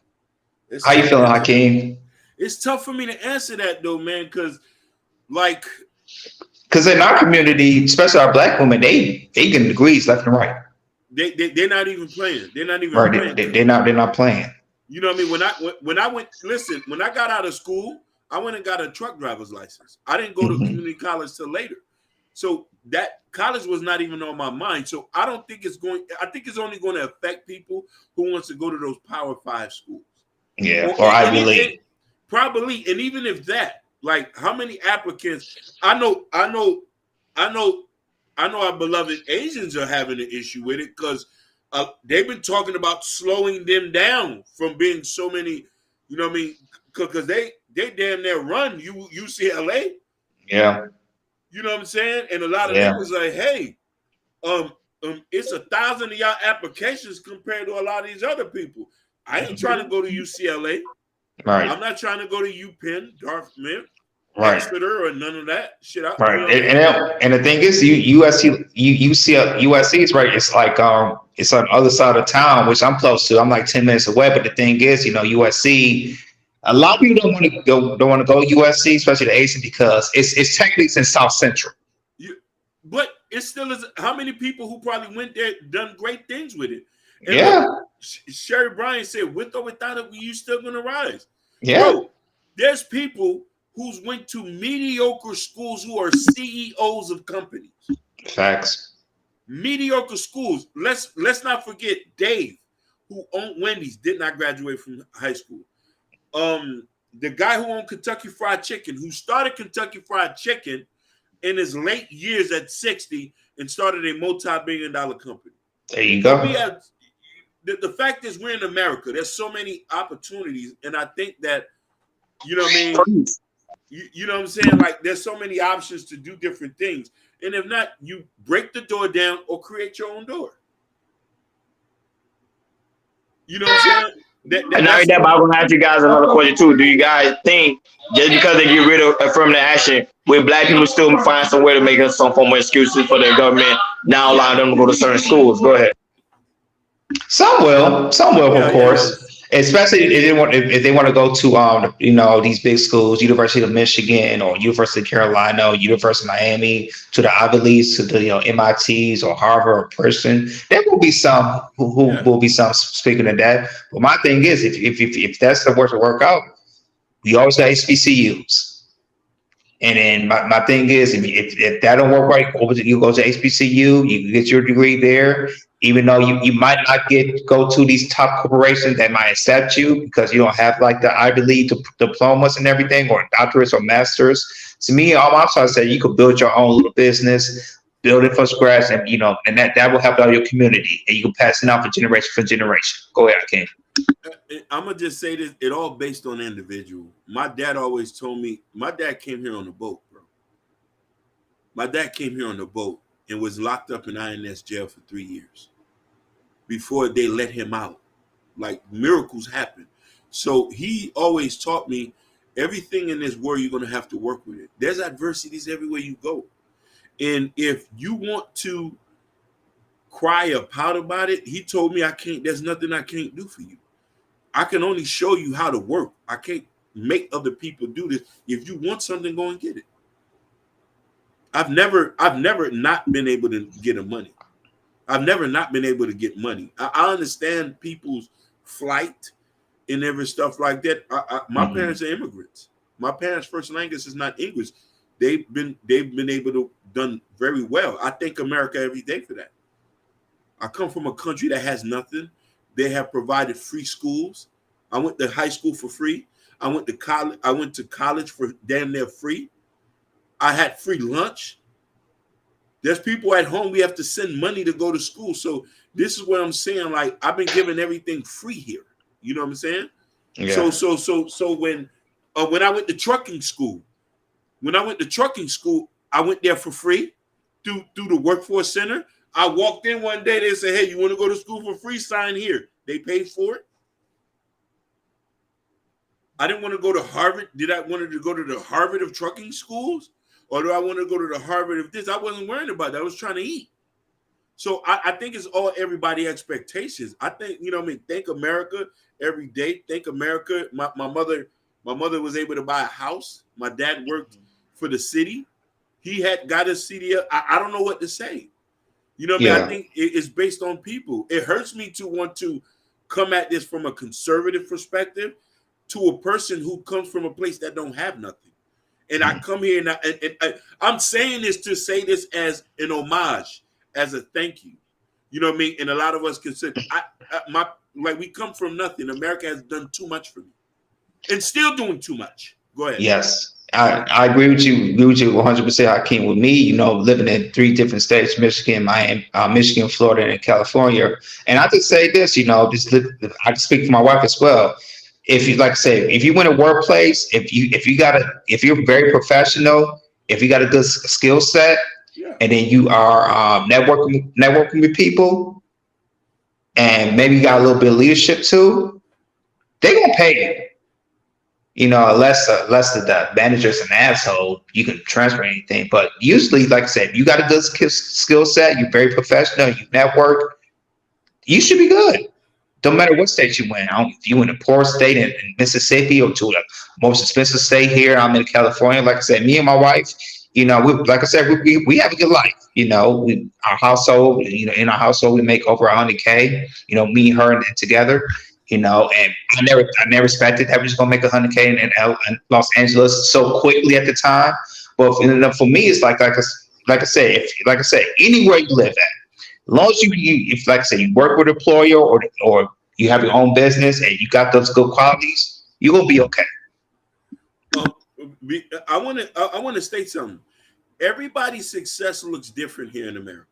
Speaker 3: How you feeling, Hakeem?
Speaker 13: It's tough for me to answer that though, man, because
Speaker 3: in our community, especially our black women, they get degrees left and right.
Speaker 13: They're not even playing. They're not even
Speaker 3: right.
Speaker 13: playing.
Speaker 3: They're not playing.
Speaker 13: You know what I mean? When I got out of school, I went and got a truck driver's license. I didn't go to community college till later. So that college was not even on my mind. So I think it's only going to affect people who wants to go to those Power 5 schools.
Speaker 3: Yeah, or Ivy League.
Speaker 13: Probably, and even if that, like how many applicants, I know our beloved Asians are having an issue with it because they've been talking about slowing them down from being so many, you know what I mean? Because they damn near run UCLA.
Speaker 3: Yeah.
Speaker 13: You know what I'm saying? And a lot of them was like, hey, it's 1,000 of y'all applications compared to a lot of these other people. I ain't trying to go to UCLA.
Speaker 3: Right.
Speaker 13: I'm not trying to go to UPenn, Dartmouth,
Speaker 3: right.
Speaker 13: Exeter, or none of that shit.
Speaker 3: Right. And the thing is, USC is right. It's like it's on the other side of town, which I'm close to. I'm like 10 minutes away. But the thing is, USC. A lot of people don't want to go USC, especially the Asian, because it's technically in South Central.
Speaker 13: But it still is. How many people who probably went there done great things with it? And look, Sherry Bryan said, with or without it, you still gonna rise.
Speaker 3: Yeah.
Speaker 13: Bro, there's people who's went to mediocre schools who are CEOs of companies.
Speaker 3: Facts.
Speaker 13: Mediocre schools. Let's not forget Dave, who owned Wendy's, did not graduate from high school. The guy who owned Kentucky Fried Chicken, who started Kentucky Fried Chicken in his late years at 60 and started a multi-billion-dollar company.
Speaker 3: There you go.
Speaker 13: The fact is, we're in America. There's so many opportunities, and I think that, you know what I mean? You know what I'm saying? Like, there's so many options to do different things. And if not, you break the door down or create your own door. You know what I'm saying?
Speaker 1: And not that, but I want to ask you guys another question too. Do you guys think just because they get rid of affirmative action, will black people still find some way to make some form of excuses for their government now allowing them to go to certain schools? Go ahead.
Speaker 3: Some will, of course. Especially if they want to go to these big schools, University of Michigan or University of Carolina, or University of Miami, to the Ivy Leagues, to the MITs or Harvard or Princeton. There will be some who will be some speaking of that. But my thing is, if that's the work to work out, we always got HBCUs. And then my thing is, if that don't work right, you go to HBCU, you get your degree there. Even though you might not go to these top corporations that might accept you because you don't have like the Ivy League diplomas and everything, or doctorates or masters. To me, all I'm trying to say, you could build your own little business, build it from scratch, and and that will help out your community, and you can pass it on for generation. Go ahead, King.
Speaker 13: I'm gonna just say this: it all based on the individual. My dad always told me. My dad came here on the boat, bro. My dad came here on the boat. and was locked up in INS jail for 3 years before they let him out. Like, miracles happen. So he always taught me, everything in this world, you're going to have to work with it. There's adversities everywhere you go. And if you want to cry or pout about it, he told me, there's nothing I can't do for you. I can only show you how to work. I can't make other people do this. If you want something, go and get it. I've never not been able to get a money. I've never not been able to get money. I understand people's flight and every stuff like that. My parents are immigrants. My parents' first language is not English. They've been able to done very well. I thank America every day for that. I come from a country that has nothing. They have provided free schools. I went to high school for free. I went to college for damn near free. I had free lunch. There's people at home, we have to send money to go to school. So this is what I'm saying. Like, I've been given everything free here. You know what I'm saying? Yeah. So when I went to trucking school, I went there for free through the workforce center. I walked in one day, they said, hey, you want to go to school for free? Sign here. They paid for it. I didn't want to go to Harvard. Did I want to go to the Harvard of trucking schools? Or do I want to go to the Harvard of this? I wasn't worrying about that. I was trying to eat. So I think it's all everybody's expectations. I think, thank America every day. Thank America. My mother was able to buy a house. My dad worked for the city. He had got a CDL. I don't know what to say. I think it's based on people. It hurts me to want to come at this from a conservative perspective to a person who comes from a place that don't have nothing. And I come here and I'm saying this to say this as an homage, as a thank you. You know what I mean? And a lot of us consider we come from nothing. America has done too much for me, and still doing too much. Go ahead.
Speaker 3: Yes, I agree with you. 100%. Hakeem. With me, living in 3 different states: Michigan, Miami, Michigan, Florida, and California. And I just say this, I can speak for my wife as well. If you, like I say, if you in a workplace, if you're very professional, if you got a good skill set, and then you are networking with people, and maybe you got a little bit of leadership too, they're gonna pay you. Unless the manager's an asshole, you can transfer anything. But usually, like I said, if you got a good skill set, you're very professional, you network, you should be good. Don't matter what state you in. If you in a poor state in Mississippi or to the most expensive state here, I'm in California. Like I said, me and my wife, we have a good life. Our household, in our household, we make over $100K. Me, her, and together. And I never expected that we was gonna make $100K in Los Angeles so quickly at the time. But for me, it's like I said, anywhere you live at. As long as if like I say, you work with an employer or you have your own business and you got those good qualities, you're gonna be okay.
Speaker 13: I want to state something. Everybody's success looks different here in America.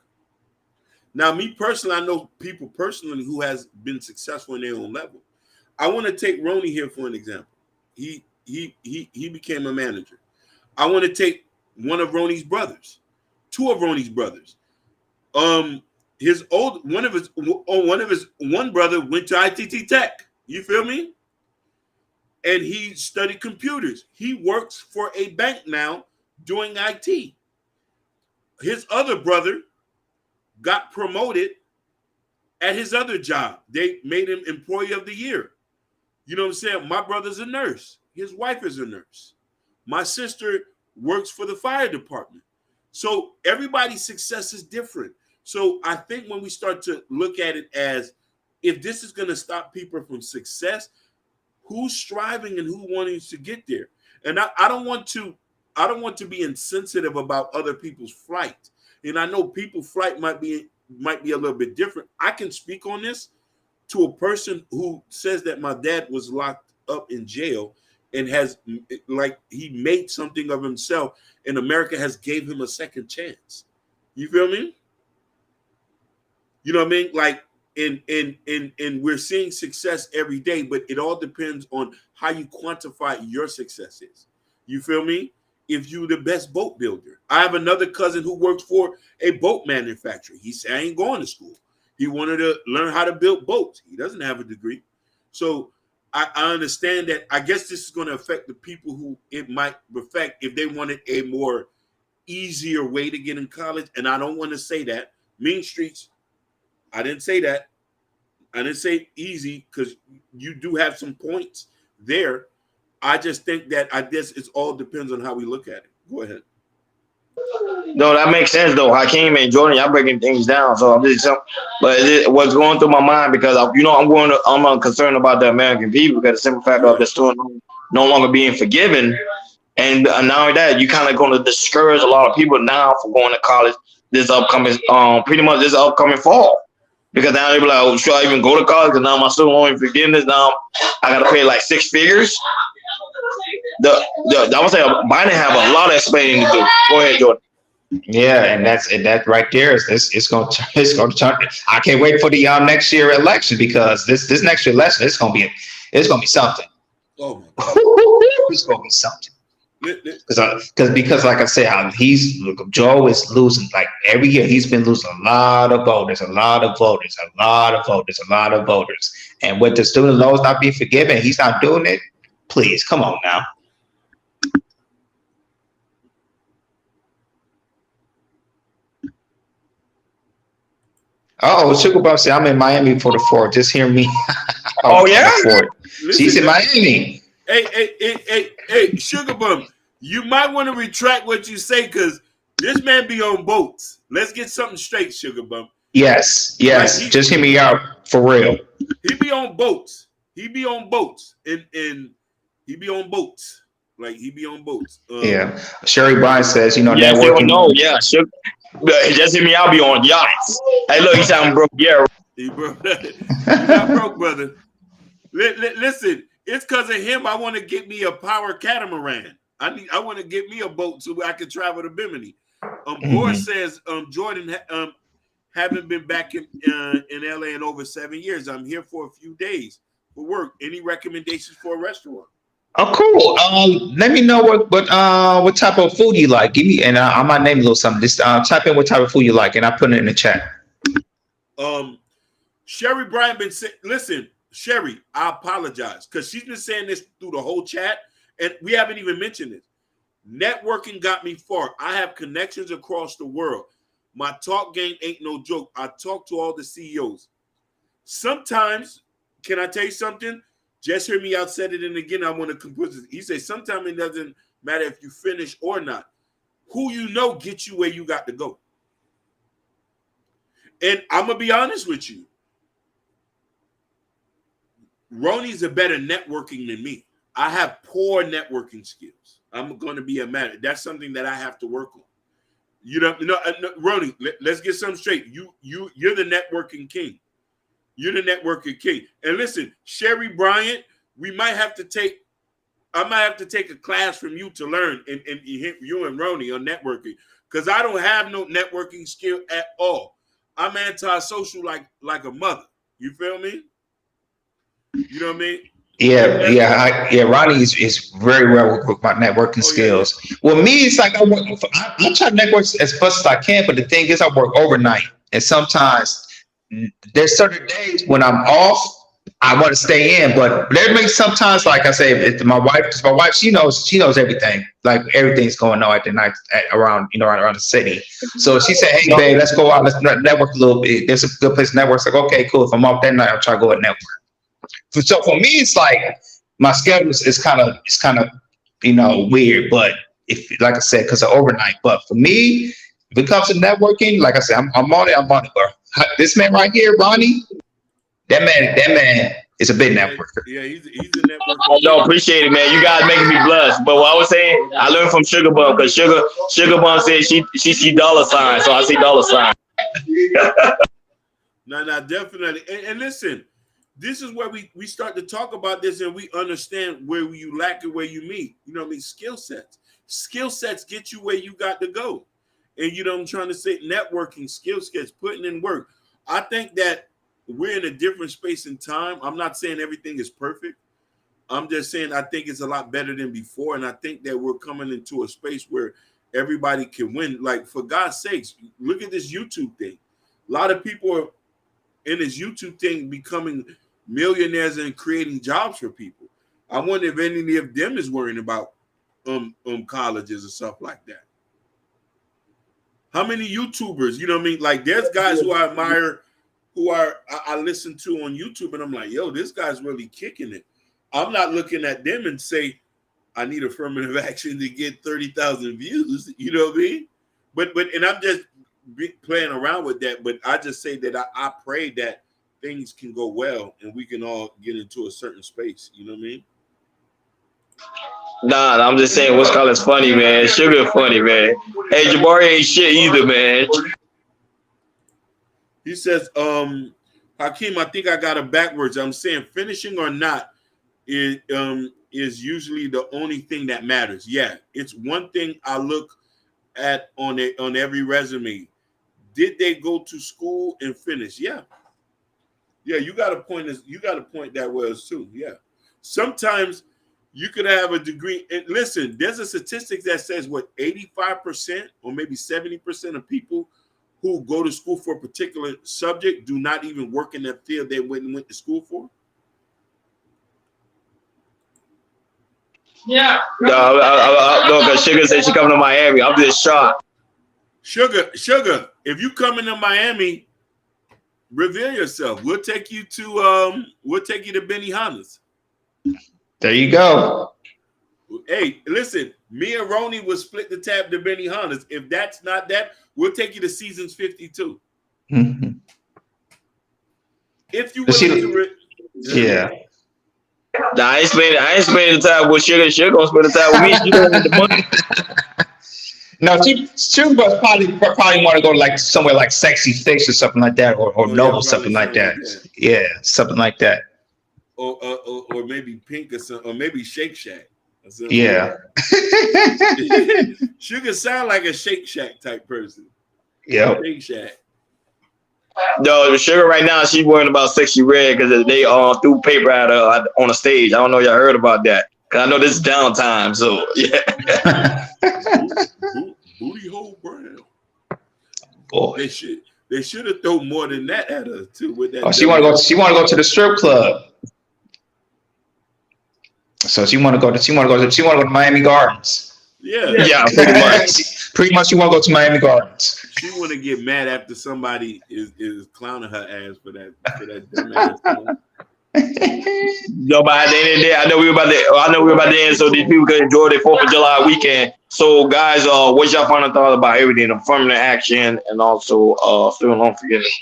Speaker 13: Now, me personally, I know people personally who has been successful in their own level. I want to take Ronnie here for an example. He became a manager. I want to take one of Ronnie's brothers, 2 of Ronnie's brothers. One brother went to ITT Tech. You feel me? And he studied computers. He works for a bank now doing IT. His other brother got promoted at his other job. They made him Employee of the Year. You know what I'm saying? My brother's a nurse. His wife is a nurse. My sister works for the fire department. So everybody's success is different. So I think when we start to look at it as, if this is going to stop people from success, who's striving and who wanting to get there? And I don't want to be insensitive about other people's flight. And I know people's flight might be a little bit different. I can speak on this to a person who says that my dad was locked up in jail and he made something of himself, and America has gave him a second chance. You feel me? You know what I mean? Like, and we're seeing success every day, but it all depends on how you quantify your successes. You feel me? if you're the best boat builder. I have another cousin who works for a boat manufacturer. He said, I ain't going to school. He wanted to learn how to build boats. He doesn't have a degree. So I understand that. I guess this is going to affect the people who it might affect if they wanted a more easier way to get in college. And I don't want to say that. Mean Streets, I didn't say that. I didn't say easy, because you do have some points there. I just think that I guess it all depends on how we look at it. Go ahead.
Speaker 1: No, that makes sense though. Hakeem and Jordan, y'all breaking things down. So I'm just, but what's going through my mind, because I'm concerned about the American people, because the simple fact of the student no longer being forgiven, and not only that, you kind of going to discourage a lot of people now from going to college this upcoming, pretty much this upcoming fall, because now they be like, oh, should I even go to college? Because now my student loan forgiveness, now I got to pay like 6 figures. I would say Biden have a lot of explaining to do. Go ahead, Jordan.
Speaker 3: Yeah, and that right there is it's going to turn. I can't wait for the next year election, because this next year election it's going to be something.
Speaker 13: Oh my God.
Speaker 3: It's going to be something. Because like I said, Joe is losing, like every year he's been losing a lot of voters, and with the student loans not being forgiven, he's not doing it. Please, come on now. Oh, Sugar Bum said, I'm in Miami for the 4th. Just hear me.
Speaker 1: Oh, yeah?
Speaker 3: She's in Miami.
Speaker 13: Hey, Sugar Bum, you might want to retract what you say, because this man be on boats. Let's get something straight, Sugar Bum.
Speaker 3: Yes. Like just hear me out for real.
Speaker 13: He be on boats. And he be on boats. Like, he be on boats.
Speaker 3: Yeah. Sherry Bryan says,
Speaker 1: yes,
Speaker 3: networking.
Speaker 1: No, yeah, Sugar. Just hear me out, be on yachts. Hey, look, he sound broke. Yeah.
Speaker 13: He broke. You're not broke, brother. Listen, it's because of him. I want to get me a power catamaran. I want to get me a boat so I can travel to Bimini. Boris says, Jordan, haven't been back in LA in over 7 years. I'm here for a few days for work. Any recommendations for a restaurant?
Speaker 3: Oh, cool. Let me know what type of food you like. Give me, and I might name a little something. Just type in what type of food you like, and I put it in the chat.
Speaker 13: Sherry Bryan been saying, listen, Sherry, I apologize, because she's been saying this through the whole chat, and we haven't even mentioned it. Networking got me far. I have connections across the world. My talk game ain't no joke. I talk to all the CEOs. Sometimes, can I tell you something? Just hear me out, said it, and again, I want to conclude this. He said, sometimes it doesn't matter if you finish or not. Who you know gets you where you got to go. And I'm going to be honest with you. Ronnie's a better networking than me. I have poor networking skills. I'm going to be a man. That's something that I have to work on. Ronnie, let's get something straight. You're the networking king. You're the networking king. And listen, Sherry Bryant, I might have to take a class from you to learn, and you and Ronnie on networking, because I don't have no networking skill at all. I'm antisocial like a mother. You feel me? You know what I mean?
Speaker 3: Yeah. Ronnie is very well with my networking skills. Yeah. Well, me, it's like I try to network as much as I can, but the thing is, I work overnight, and sometimes there's certain days when I'm off, I want to stay in, but there may sometimes, like I say, it's my wife, because my wife, she knows everything, like everything's going on at the night around the city. So she said, hey, babe, let's go out, let's network a little bit. There's a good place to network. It's like, okay, cool. If I'm off that night, I'll try to go at network. So for me, it's like my schedule is kind of weird, but like I said, because of overnight. But for me, if it comes to networking, like I said, I'm on it. But this man right here, Ronnie, that man is a big networker.
Speaker 13: Yeah, he's a networker.
Speaker 1: I don't appreciate it, man. You guys making me blush. But what I was saying, I learned from Sugar Bum, because Sugar Bum said she see dollar signs, so I see dollar signs.
Speaker 13: No, definitely. And listen, this is where we start to talk about this, and we understand where you lack and where you meet. You know what I mean? Skill sets get you where you got to go. And you know what I'm trying to say? Networking, skill sets, putting in work. I think that we're in a different space and time. I'm not saying everything is perfect, I'm just saying I think it's a lot better than before, and I think that we're coming into a space where everybody can win. Like, for God's sakes, look at this YouTube thing. A lot of people are in this YouTube thing becoming millionaires and creating jobs for people. I wonder if any of them is worrying about colleges and stuff like that. How many YouTubers, you know what I mean? Like, there's guys who I admire, I listen to on YouTube, and I'm like, yo, this guy's really kicking it. I'm not looking at them and say, I need affirmative action to get 30,000 views. You know what I mean? But and I'm just playing around with that. But I just say that I pray that things can go well and we can all get into a certain space. You know what I mean?
Speaker 1: Nah, I'm just saying what's called is funny, man. Sugar funny, man. Hey, Jabari ain't shit either, man.
Speaker 13: He says, Hakeem, I think I got it backwards. I'm saying finishing or not is usually the only thing that matters. Yeah, it's one thing I look at on every resume. Did they go to school and finish? Yeah. Yeah, you got to point that was too. Yeah. Sometimes you could have a degree. And listen, there's a statistic that says what 85% or maybe 70% of people who go to school for a particular subject do not even work in that field they went to school for.
Speaker 1: Yeah. No, because Sugar said she coming to Miami. I'm just shocked.
Speaker 13: Sugar, if you come into Miami, reveal yourself. We'll take you to Benihana's.
Speaker 3: There you go.
Speaker 13: Hey, listen, me and Roni will split the tab to Benihana's. If that's not that, we'll take you to Seasons 52.
Speaker 3: Mm-hmm.
Speaker 13: If you willing to,
Speaker 3: yeah.
Speaker 1: Nah, I ain't spending the time with Sugar. Sugar gonna spend the time with me. She don't need the money.
Speaker 3: No, she would probably want to go like somewhere like Sexy Fix or something like that, or Noble, something like that. Yeah, something like that.
Speaker 13: Or maybe Pink or something, or maybe Shake Shack.
Speaker 3: Yeah.
Speaker 13: Sugar sound like a Shake Shack type person.
Speaker 3: Yeah.
Speaker 13: Shake Shack.
Speaker 1: No, Sugar right now she's worrying about Sexy Red because they threw paper at her on the stage. I don't know if y'all heard about that. Cause I know this is downtime, so yeah.
Speaker 13: Booty hole brown.
Speaker 3: Boy,
Speaker 13: they should have thrown more than that at her too. With that,
Speaker 3: she want to go to the strip club. So she want to go to Miami Gardens.
Speaker 13: Yeah,
Speaker 3: pretty much. She want to go to Miami Gardens.
Speaker 13: She want to get mad after somebody is clowning her ass for that dumbass.
Speaker 1: Yo, but at the end of the day, I know we were about to end so these people could enjoy their 4th of July weekend. So, guys, what's your final thought about everything, affirmative action, and also student loan forgiveness?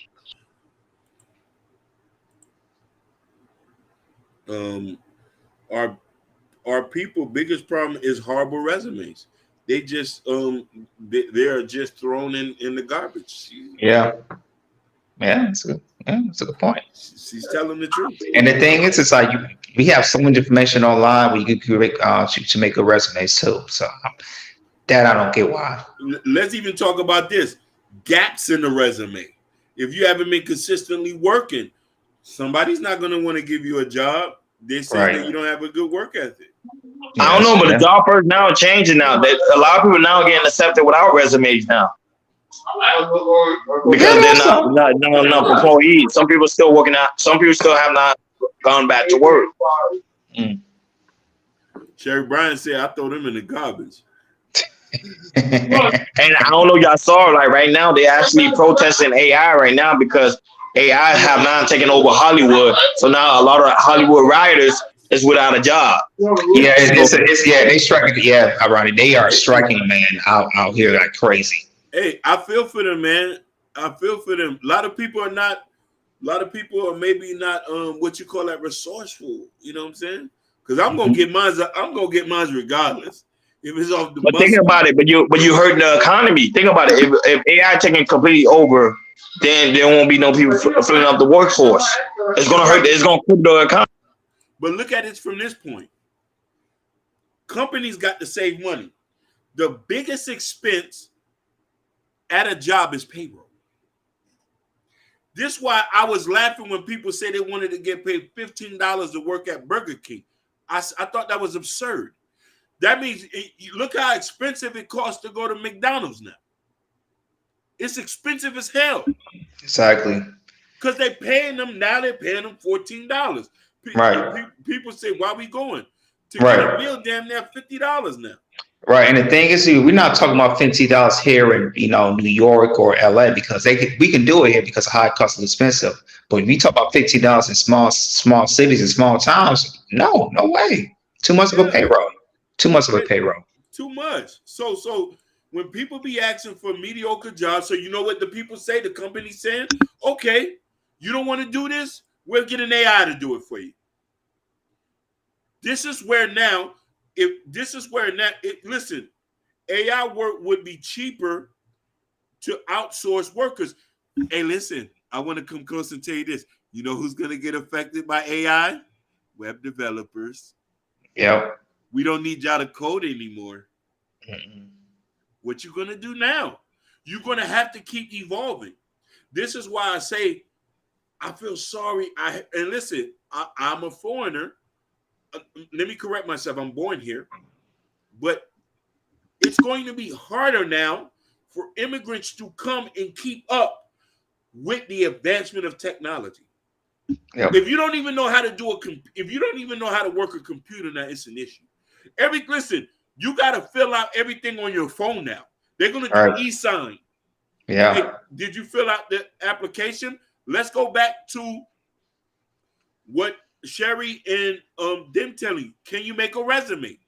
Speaker 13: Our people biggest problem is horrible resumes. They just they are just thrown in the garbage.
Speaker 3: Yeah, that's a good point.
Speaker 13: She's telling the truth.
Speaker 3: And the thing is, it's like we have so much information online where you can to make a resume too. So that I don't get why.
Speaker 13: Let's even talk about this gaps in the resume. If you haven't been consistently working, somebody's not going to want to give you a job. They say that you don't have a good work ethic.
Speaker 1: I don't know, but the job first now are changing now. A lot of people now are getting accepted without resumes now. Because they're not enough employees. Some people still working out. Some people still have not gone back to work.
Speaker 13: Sherry Bryan said, "I throw them in the garbage."
Speaker 1: And I don't know, y'all saw like right now they actually protesting AI right now because AI have now taken over Hollywood. So now a lot of Hollywood writers is without a job.
Speaker 3: Yeah, they striking. Yeah, ironic. They are striking, man, out here like crazy.
Speaker 13: Hey, I feel for them, man. I feel for them. A lot of people are maybe not what you call that resourceful. You know what I'm saying? Because I'm gonna get mine. I'm gonna get mine regardless. If it's off the
Speaker 1: but think about it. But you hurt the economy. Think about it. If AI taking completely over, then there won't be no people filling up the workforce. It's gonna hurt. It's gonna cripple the economy.
Speaker 13: But look at it from this point. Companies got to save money. The biggest expense at a job is payroll. This is why I was laughing when people say they wanted to get paid $15 to work at Burger King. I thought that was absurd. That means look how expensive it costs to go to McDonald's now. It's expensive as hell.
Speaker 3: Exactly.
Speaker 13: Because they're paying them now. They're paying them $14.
Speaker 3: Right.
Speaker 13: People say, "Why are we going to
Speaker 3: Right.
Speaker 13: get a meal?" Damn near $50 now.
Speaker 3: Right, and the thing is, we're not talking about $50 here in New York or LA because we can do it here because of high cost and expensive. But if we talk about $50 in small cities and small towns, no way. Too much of a payroll. Too much of a payroll.
Speaker 13: Too much. So when people be asking for mediocre jobs, so you know what the people say, the company saying, okay, you don't want to do this, we'll get an AI to do it for you. This is where now. Listen, AI work would be cheaper to outsource workers. Hey, listen, I want to come close and tell you this. You know who's going to get affected by AI? Web developers.
Speaker 3: Yep.
Speaker 13: We don't need y'all to code anymore. What you going to do now? You're going to have to keep evolving. This is why I say I feel sorry. And listen, I'm a foreigner. Let me correct myself. I'm born here, but it's going to be harder now for immigrants to come and keep up with the advancement of technology. Yep. If you don't even know how to work a computer now, it's an issue. Listen, you got to fill out everything on your phone now. They're going to do e-sign.
Speaker 3: Yeah.
Speaker 13: Hey, did you fill out the application? Let's go back to what Sherry and them telling you. Can you make a resume?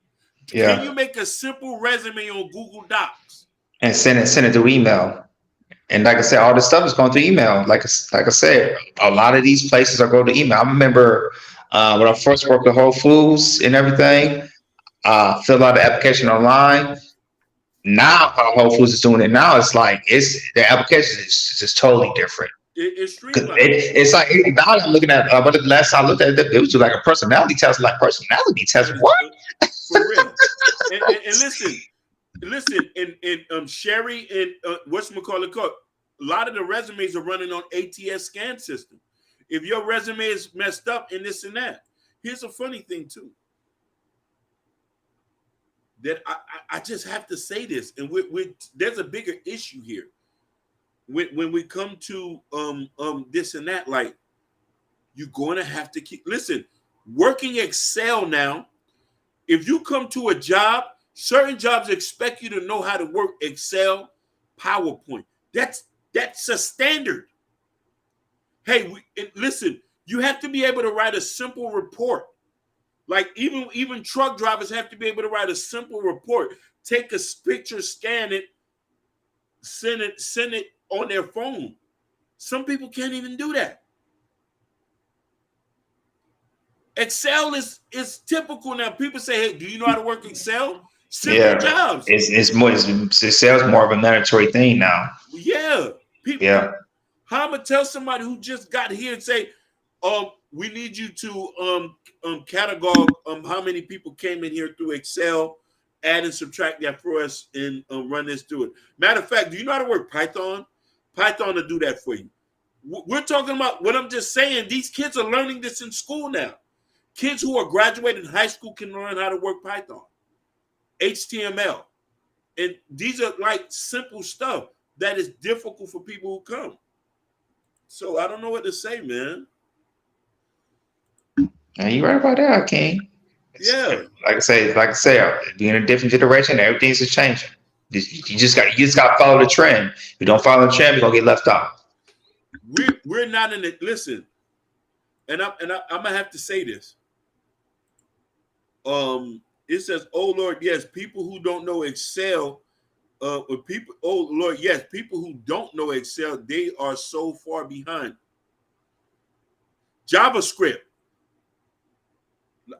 Speaker 13: Yeah. Can you make a simple resume on Google Docs
Speaker 3: and send it through email? And like I said, all this stuff is going through email. Like I said, a lot of these places are going to email. I remember when I first worked at Whole Foods and everything, fill out the application online. Now how Whole Foods is doing it now, it's like the application is just totally different.
Speaker 13: It's streamlined.
Speaker 3: It's like now I'm looking at but the last time I looked at it was like a personality test. Like personality test, what?
Speaker 13: For real. and listen, and Sherry and whatchamacallit, a lot of the resumes are running on ATS scan system. If your resume is messed up and this and that, here's a funny thing too. That I just have to say this, and there's a bigger issue here. When we come to this and that, like you're going to have to working Excel now. If you come to a job, certain jobs expect you to know how to work Excel, PowerPoint. That's a standard. Hey, listen, you have to be able to write a simple report. Like even truck drivers have to be able to write a simple report. Take a picture, scan it, send it on their phone. Some people can't even do that. Excel is typical now. People say, "Hey, do you know how to work Excel?" Simple jobs.
Speaker 3: Excel's more of a mandatory thing now.
Speaker 13: Yeah.
Speaker 3: Yeah.
Speaker 13: How am I tell somebody who just got here and say, we need you to catalog how many people came in here through Excel, add and subtract that for us, and run this through it. Matter of fact, do you know how to work Python? Python will do that for you. We're talking about what I'm just saying. These kids are learning this in school now. Kids who are graduating high school can learn how to work Python, HTML. And these are like simple stuff that is difficult for people who come. So I don't know what to say, man.
Speaker 3: And you're right about that, King.
Speaker 13: Yeah.
Speaker 3: Like I say, being a different generation, everything's just changing. You just got to follow the trend. If you don't follow the trend, you're gonna get left out.
Speaker 13: We're not in it. Listen, and I'm gonna have to say this. It says, "Oh Lord, yes, people who don't know Excel, people who don't know Excel, they are so far behind." JavaScript.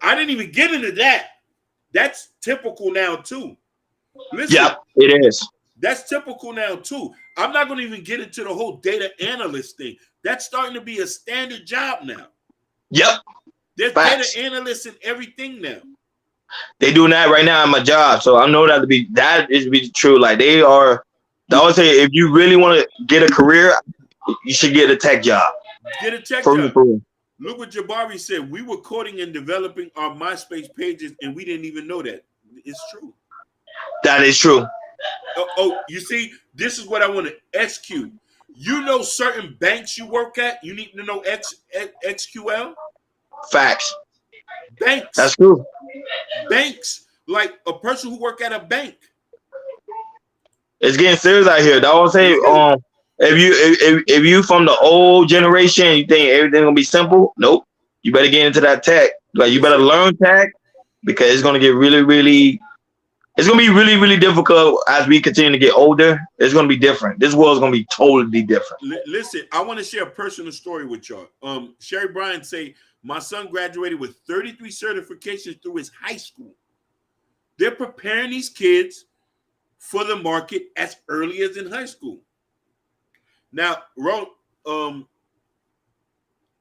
Speaker 13: I didn't even get into that. That's typical now too. Listen,
Speaker 1: yeah, it is.
Speaker 13: That's typical now too. I'm not going to even get into the whole data analyst thing. That's starting to be a standard job now.
Speaker 1: Yep.
Speaker 13: There's data analysts in everything now.
Speaker 1: They doing that right now at my job, so I know that to be true. Like they are. I always say, if you really want to get a career, you should get a tech job.
Speaker 13: Get a tech job. Look what Jabari said. We were coding and developing our MySpace pages, and we didn't even know that. It's true.
Speaker 1: That is true.
Speaker 13: Oh, you see, this is what I want to SQ. You know, certain banks you work at, you need to know XQL.
Speaker 1: Facts.
Speaker 13: Banks.
Speaker 1: That's true.
Speaker 13: Banks, like a person who work at a bank.
Speaker 1: It's getting serious out here. That was say, if you from the old generation, you think everything gonna be simple. Nope. You better get into that tech. Like you better learn tech because it's gonna get really. It's gonna be really difficult as we continue to get older. It's gonna be different. This world's gonna be totally different.
Speaker 13: Listen, I want to share a personal story with y'all. Sherry Bryan say my son graduated with 33 certifications through his high school. They're preparing these kids for the market as early as in high school. Now,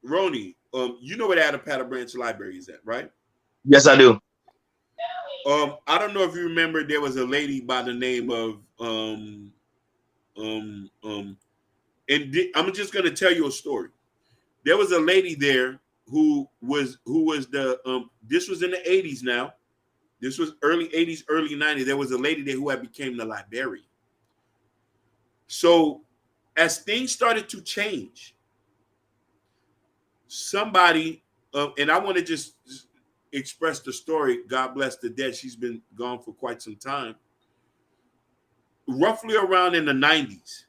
Speaker 13: Ronnie, you know where the Adapata Branch Library is at, right?
Speaker 1: Yes, I do.
Speaker 13: I don't know if you remember, there was a lady by the name of I'm just gonna tell you a story. There was a lady there who was the this was in the 80s now. This was early 80s, early 90s. There was a lady there who had became the librarian. So as things started to change, somebody and I want to just express the story. God bless the dead. She's been gone for quite some time. Roughly around in the 90s,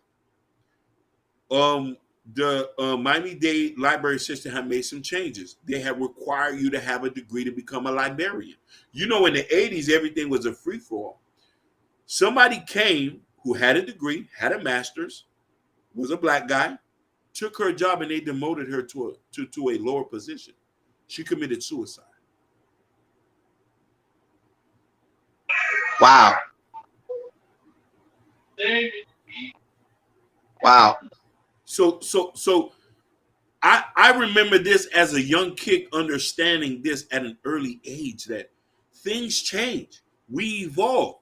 Speaker 13: the Miami-Dade library system had made some changes. They had required you to have a degree to become a librarian. You know, in the 80s, everything was a free-for-all. Somebody came who had a degree, had a master's, was a black guy, took her job, and they demoted her to a lower position. She committed suicide.
Speaker 1: Wow. Wow.
Speaker 13: So I remember this as a young kid, understanding this at an early age, that things change. We evolve.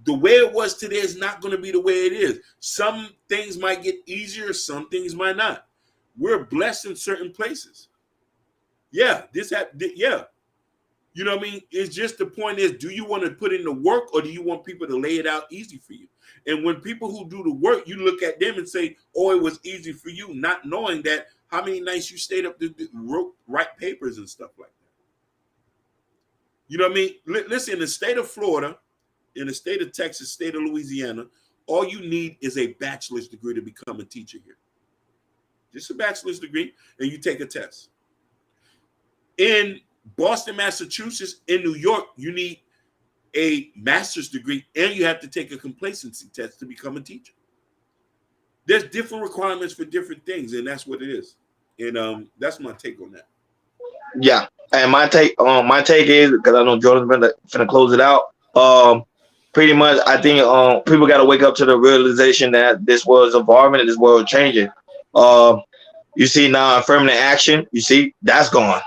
Speaker 13: The way it was today is not going to be the way it is. Some things might get easier, some things might not. We're blessed in certain places. Yeah, yeah. You know what I mean? It's just, the point is, do you want to put in the work, or do you want people to lay it out easy for you? And when people who do the work, you look at them and say, oh, it was easy for you, not knowing that how many nights you stayed up to write papers and stuff like that. You know what I mean? Listen, in the state of Florida, in the state of Texas, state of Louisiana, all you need is a bachelor's degree to become a teacher here. Just a bachelor's degree, and you take a test. In Boston, Massachusetts, in New York, you need a master's degree, and you have to take a complacency test to become a teacher. There's different requirements for different things, and that's what it is. And that's my take on that.
Speaker 1: Yeah, and my take is, because I know Jordan's finna close it out. Pretty much, I think people got to wake up to the realization that this world is evolving and this world is changing. You see now affirmative action. You see that's gone.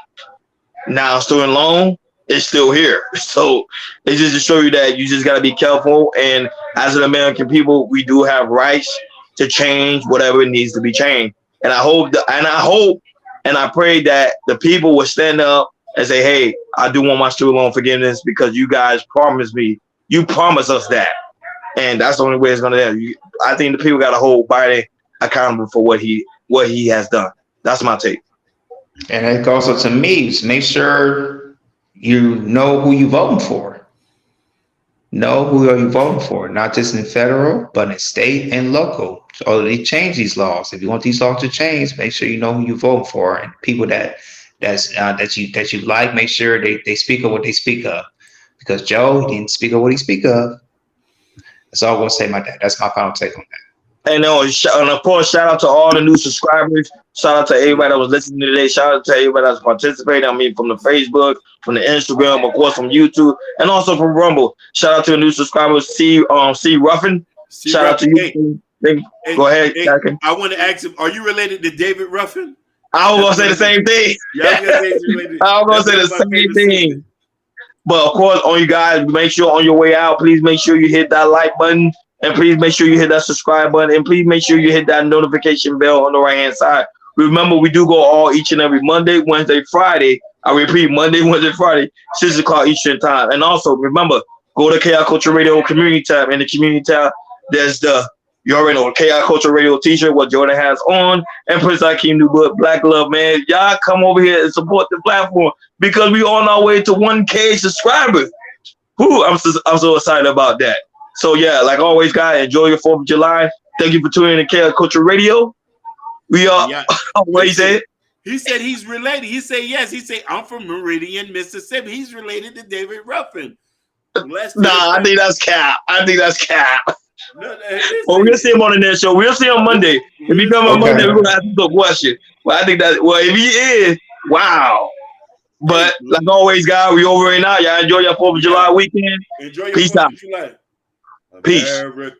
Speaker 1: Now student loan is still here. So it's just to show you that you just got to be careful. And as an American people, we do have rights to change whatever needs to be changed. And I hope and I pray that the people will stand up and say, hey, I do want my student loan forgiveness because you guys promised me. You promised us that. And that's the only way it's going to end. I think the people got to hold Biden accountable for what he has done. That's my take.
Speaker 3: And it goes to me, make sure you know who you're voting for. Know who are you voting for, not just in federal, but in state and local. So they change these laws. If you want these laws to change, make sure you know who you're voting for, and people that you like. Make sure they speak of what they speak of, because Joe, he didn't speak of what he speak of. That's all I'm gonna say about that. That's my final take on that.
Speaker 1: And of course, shout out to all the new subscribers. Shout out to everybody that was listening today. Shout out to everybody that's participating. I mean, from the Facebook, from the Instagram, of course, from YouTube, and also from Rumble. Shout out to the new subscribers. C Ruffin. Shout out to you. Go ahead,
Speaker 13: I want to ask him, are you related to David Ruffin?
Speaker 1: I was gonna say the same thing. I was gonna say the same thing. But of course, on you guys, make sure on your way out, please make sure you hit that like button. And please make sure you hit that subscribe button. And please make sure you hit that notification bell on the right-hand side. Remember, we do go all each and every Monday, Wednesday, Friday. I repeat, Monday, Wednesday, Friday, 6 o'clock Eastern time. And also, remember, go to KI Culture Radio Community tab. In the Community tab, there's you already know, KI Culture Radio t-shirt, what Jordan has on, and Prince Akeem New Book, Black Love, man. Y'all come over here and support the platform because we on our way to 1K subscribers. Whoo, I'm so excited about that. So, yeah, like always, guys, enjoy your 4th of July. Thank you for tuning in to KI Culture Radio. We are, what he said?
Speaker 13: He said he's related. He said yes. He said, I'm from Meridian, Mississippi. He's related to David Ruffin.
Speaker 1: I think that's cap.
Speaker 13: No,
Speaker 1: well, we'll see him on the next show. We'll see him Monday. If he come on Monday, we're going to ask him a question. Well, I think if he is, wow. But like always, guys, we over and out. Y'all enjoy your 4th of July weekend.
Speaker 13: Enjoy your
Speaker 1: Peace
Speaker 13: 4th
Speaker 1: out.
Speaker 13: of July.
Speaker 1: Peace.
Speaker 13: America.